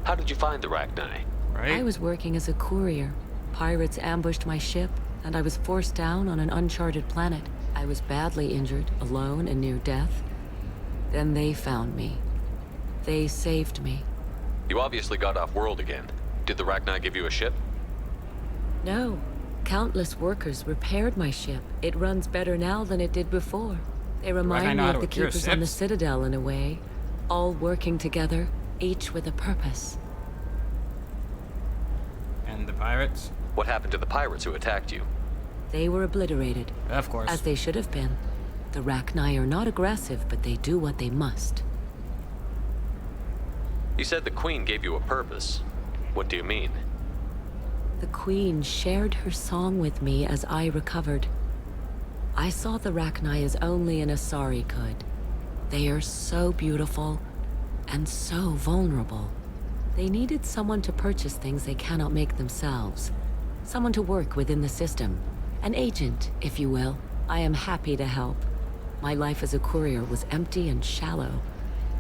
How did you find the Rachni? Right? I was working as a courier. Pirates ambushed my ship, and I was forced down on an uncharted planet. I was badly injured, alone and near death. Then they found me. They saved me. You obviously got off world again. Did the Rachni give you a ship? No. Countless workers repaired my ship. It runs better now than it did before. They remind me of the keepers on the Citadel in a way. All working together, each with a purpose. And the pirates? What happened to the pirates who attacked you? They were obliterated. Of course. As they should have been. The Rachni are not aggressive, but they do what they must. You said the Queen gave you a purpose. What do you mean? The Queen shared her song with me as I recovered. I saw the Rachni as only an Asari could. They are so beautiful and so vulnerable. They needed someone to purchase things they cannot make themselves. Someone to work within the system. An agent, if you will. I am happy to help. My life as a courier was empty and shallow.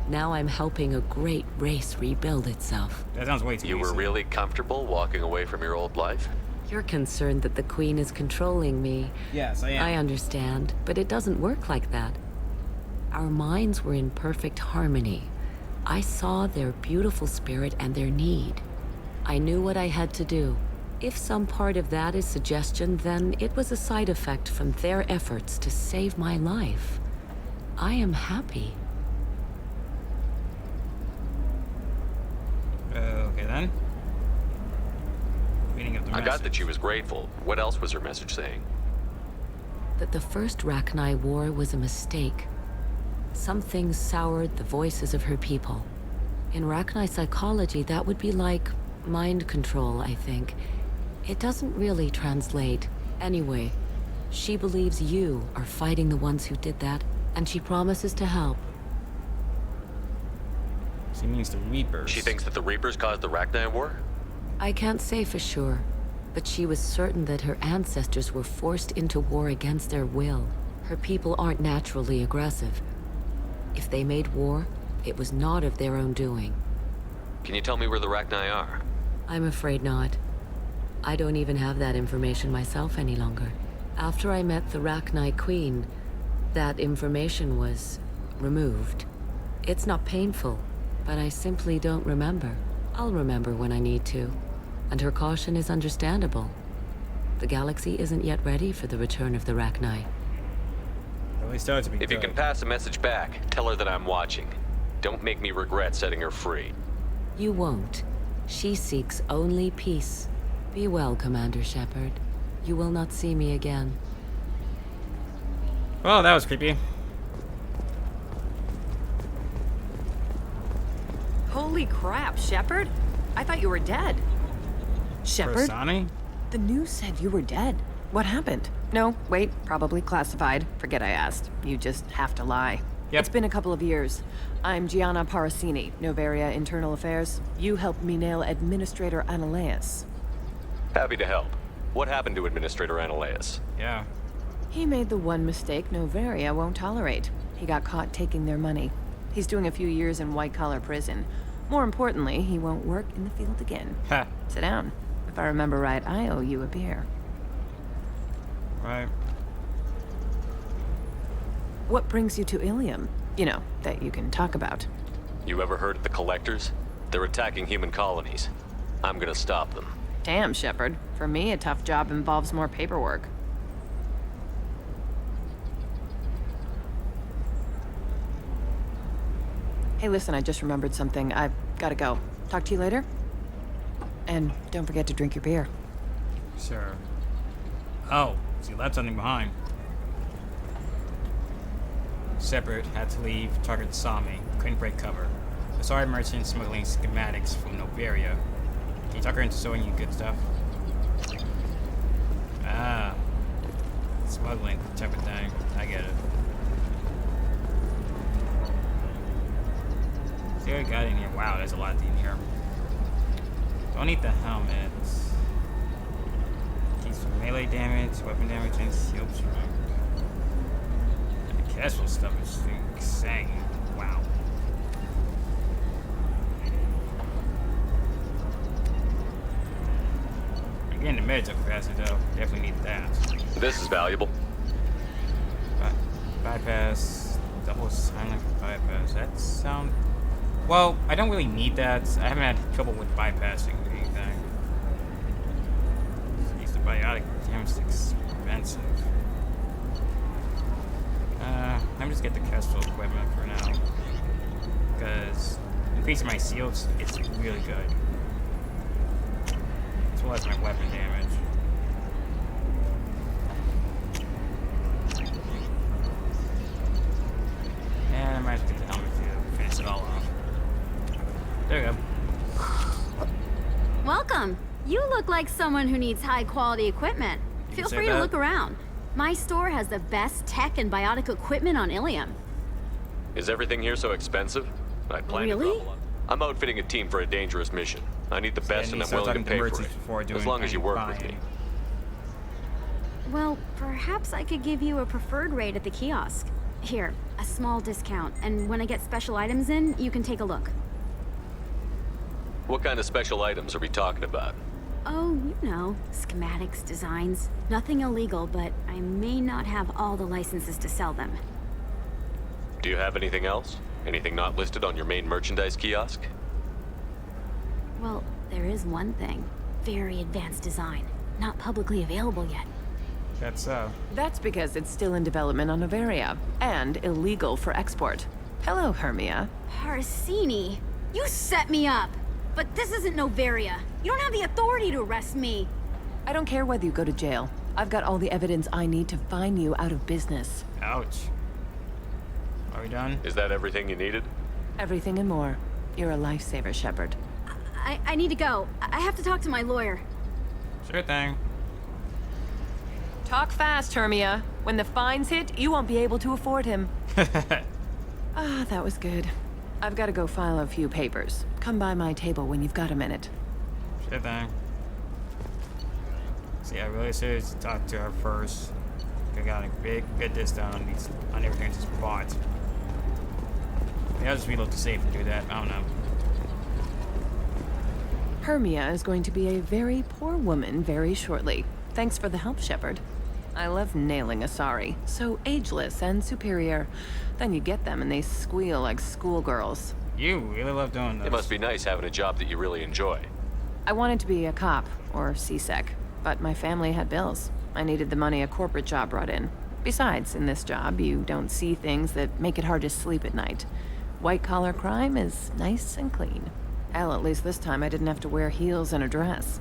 Now I'm helping a great race rebuild itself. That sounds way too easy. You were really comfortable walking away from your old life? You're concerned that the Queen is controlling me. Yes, I am. I understand, but it doesn't work like that. Our minds were in perfect harmony. I saw their beautiful spirit and their need. I knew what I had to do. If some part of that is suggestion, then it was a side effect from their efforts to save my life. I am happy. Okay then. Reading of the I message. got that she was grateful. What else was her message saying? That the first Rachni War was a mistake. Some things soured the voices of her people. In Rachni psychology, that would be like mind control, I think. It doesn't really translate. Anyway, she believes you are fighting the ones who did that, and she promises to help. She means the Reapers. She thinks that the Reapers caused the Rachni War? I can't say for sure, but she was certain that her ancestors were forced into war against their will. Her people aren't naturally aggressive. If they made war, it was not of their own doing. Can you tell me where the Rachni are? I'm afraid not. I don't even have that information myself any longer. After I met the Rachni Queen, that information was removed. It's not painful, but I simply don't remember. I'll remember when I need to. And her caution is understandable. The galaxy isn't yet ready for the return of the Rachni. If you can pass a message back, tell her that I'm watching. Don't make me regret setting her free. You won't. She seeks only peace. Be well, Commander Shepard. You will not see me again. Well, that was creepy. Holy crap, Shepard! I thought you were dead. Shepard? Rosani? The news said you were dead. What happened? No, wait, probably classified. Forget I asked. You just have to lie. Yep. It's been a couple of years. I'm Gianna Parasini, Novaria Internal Affairs. You helped me nail Administrator Analeus. Happy to help. What happened to Administrator Analeus? Yeah. He made the one mistake Novaria won't tolerate. He got caught taking their money. He's doing a few years in white-collar prison. More importantly, he won't work in the field again. Ha. Sit down. If I remember right, I owe you a beer. Right. What brings you to Illium? You know, that you can talk about. You ever heard of the Collectors? They're attacking human colonies. I'm gonna stop them. Damn, Shepard. For me, a tough job involves more paperwork. Hey, listen, I just remembered something. I've gotta go. Talk to you later? And don't forget to drink your beer. Sure. Oh, so you left something behind. Shepard had to leave. Target saw me. Couldn't break cover. I saw a merchant smuggling schematics from Novaria. Can you talk her into showing you good stuff? Ah. Smuggling type of thing. I get it. See what I got in here. Wow, there's a lot in here. Don't need the helmet. Keeps from melee damage, weapon damage, and shield strike. And the casual stuff is insane. Wow. Again, the meds are faster though. Definitely need that. This is valuable. Bypass. Double silent bypass. That sounds. Well, I don't really need that. I haven't had trouble with bypassing anything. Use the biotic damage is expensive. Let me just get the Kestrel equipment for now. Because increasing my shields, it's really good. As well as my weapon damage. And I might have to get the helmet to finish it all off. There we go. Welcome. You look like someone who needs high-quality equipment. Feel free to look around. My store has the best tech and biotic equipment on Illium. Is everything here so expensive? I plan to level up. I'm outfitting a team for a dangerous mission. I need the best and I'm willing to pay for it. As long as you work with me. Well, perhaps I could give you a preferred rate at the kiosk. Here, a small discount, and when I get special items in, you can take a look. What kind of special items are we talking about? Oh, you know, schematics, designs. Nothing illegal, but I may not have all the licenses to sell them. Do you have anything else? Anything not listed on your main merchandise kiosk? Well, there is one thing. Very advanced design. Not publicly available yet. That's so. That's because it's still in development on Noveria, and illegal for export. Hello, Hermia. Parsini, you set me up. But this isn't Noveria. You don't have the authority to arrest me. I don't care whether you go to jail. I've got all the evidence I need to fine you out of business. Ouch. Are we done? Is that everything you needed? Everything and more. You're a lifesaver, Shepard. I need to go. I have to talk to my lawyer. Sure thing. Talk fast, Hermia. When the fines hit, you won't be able to afford him. Ah, that was good. I've got to go file a few papers. Come by my table when you've got a minute. Sure thing. See, I really should talk to her first. I gotta get this done on everything I just bought. Maybe I'll just reload the safe and do that. I don't know. Hermia is going to be a very poor woman very shortly. Thanks for the help, Shepard. I love nailing Asari. So ageless and superior. Then you get them and they squeal like schoolgirls. You really love doing this. It must be nice having a job that you really enjoy. I wanted to be a cop, or CSEC, but my family had bills. I needed the money a corporate job brought in. Besides, in this job, you don't see things that make it hard to sleep at night. White-collar crime is nice and clean. Hell, at least this time I didn't have to wear heels and a dress.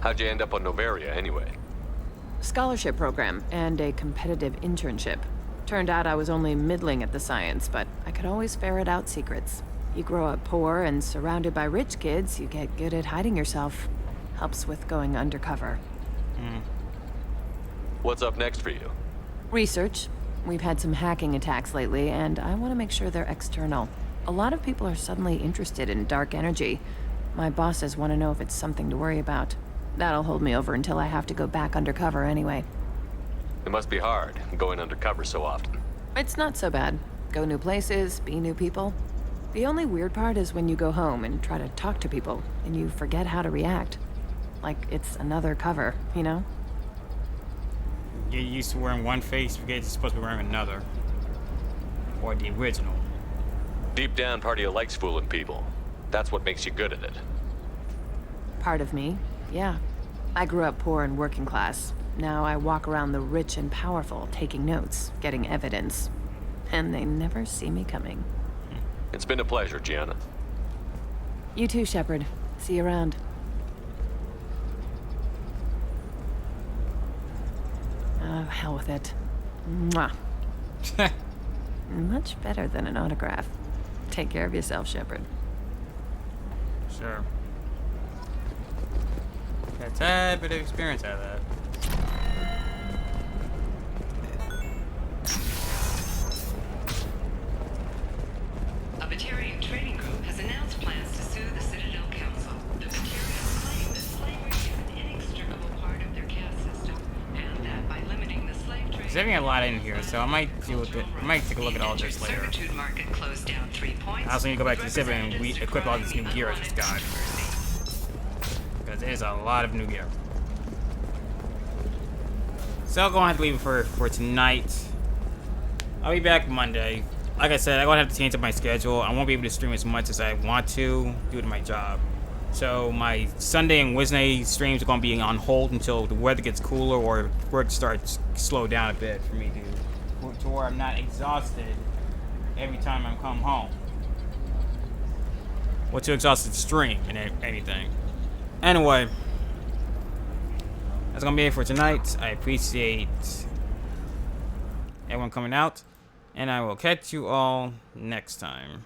How'd you end up on Noveria, anyway? Scholarship program and a competitive internship. Turned out I was only middling at the science, but I could always ferret out secrets. You grow up poor and surrounded by rich kids, you get good at hiding yourself. Helps with going undercover. What's up next for you? Research. We've had some hacking attacks lately, and I want to make sure they're external. A lot of people are suddenly interested in dark energy. My bosses want to know if it's something to worry about. That'll hold me over until I have to go back undercover anyway. It must be hard, going undercover so often. It's not so bad. Go new places, be new people. The only weird part is when you go home and try to talk to people, and you forget how to react. Like it's another cover, you know? You're used to wearing one face, forget you're supposed to be wearing another. Or the original. Deep down, part of you likes fooling people. That's what makes you good at it. Part of me, yeah. I grew up poor and working class. Now I walk around the rich and powerful, taking notes, getting evidence. And they never see me coming. It's been a pleasure, Gianna. You too, Shepard. See you around. Oh, hell with it. Mwah. Much better than an autograph. Take care of yourself, Shepard. Sure. Got a tad bit of experience out of that. A Batarian trading group has announced plans to sue the Citadel Council. The Batarians claim that slavery is an inextricable part of their caste system, and that by limiting the slave trade... There's having a lot in here, so I might deal with it. I might take a look at all this later. Servitude market closed down 3 points. I also need to go back to the ship and equip all this new gear I just got. Because there's a lot of new gear. So I'm going to have to leave it for tonight. I'll be back Monday. Like I said, I'm going to have to change up my schedule. I won't be able to stream as much as I want to due to my job. So my Sunday and Wednesday streams are going to be on hold until the weather gets cooler or work starts to slow down a bit for me to where I'm not exhausted every time I come home. Or too exhausted to stream and anything. Anyway, that's going to be it for tonight. I appreciate everyone coming out. And I will catch you all next time.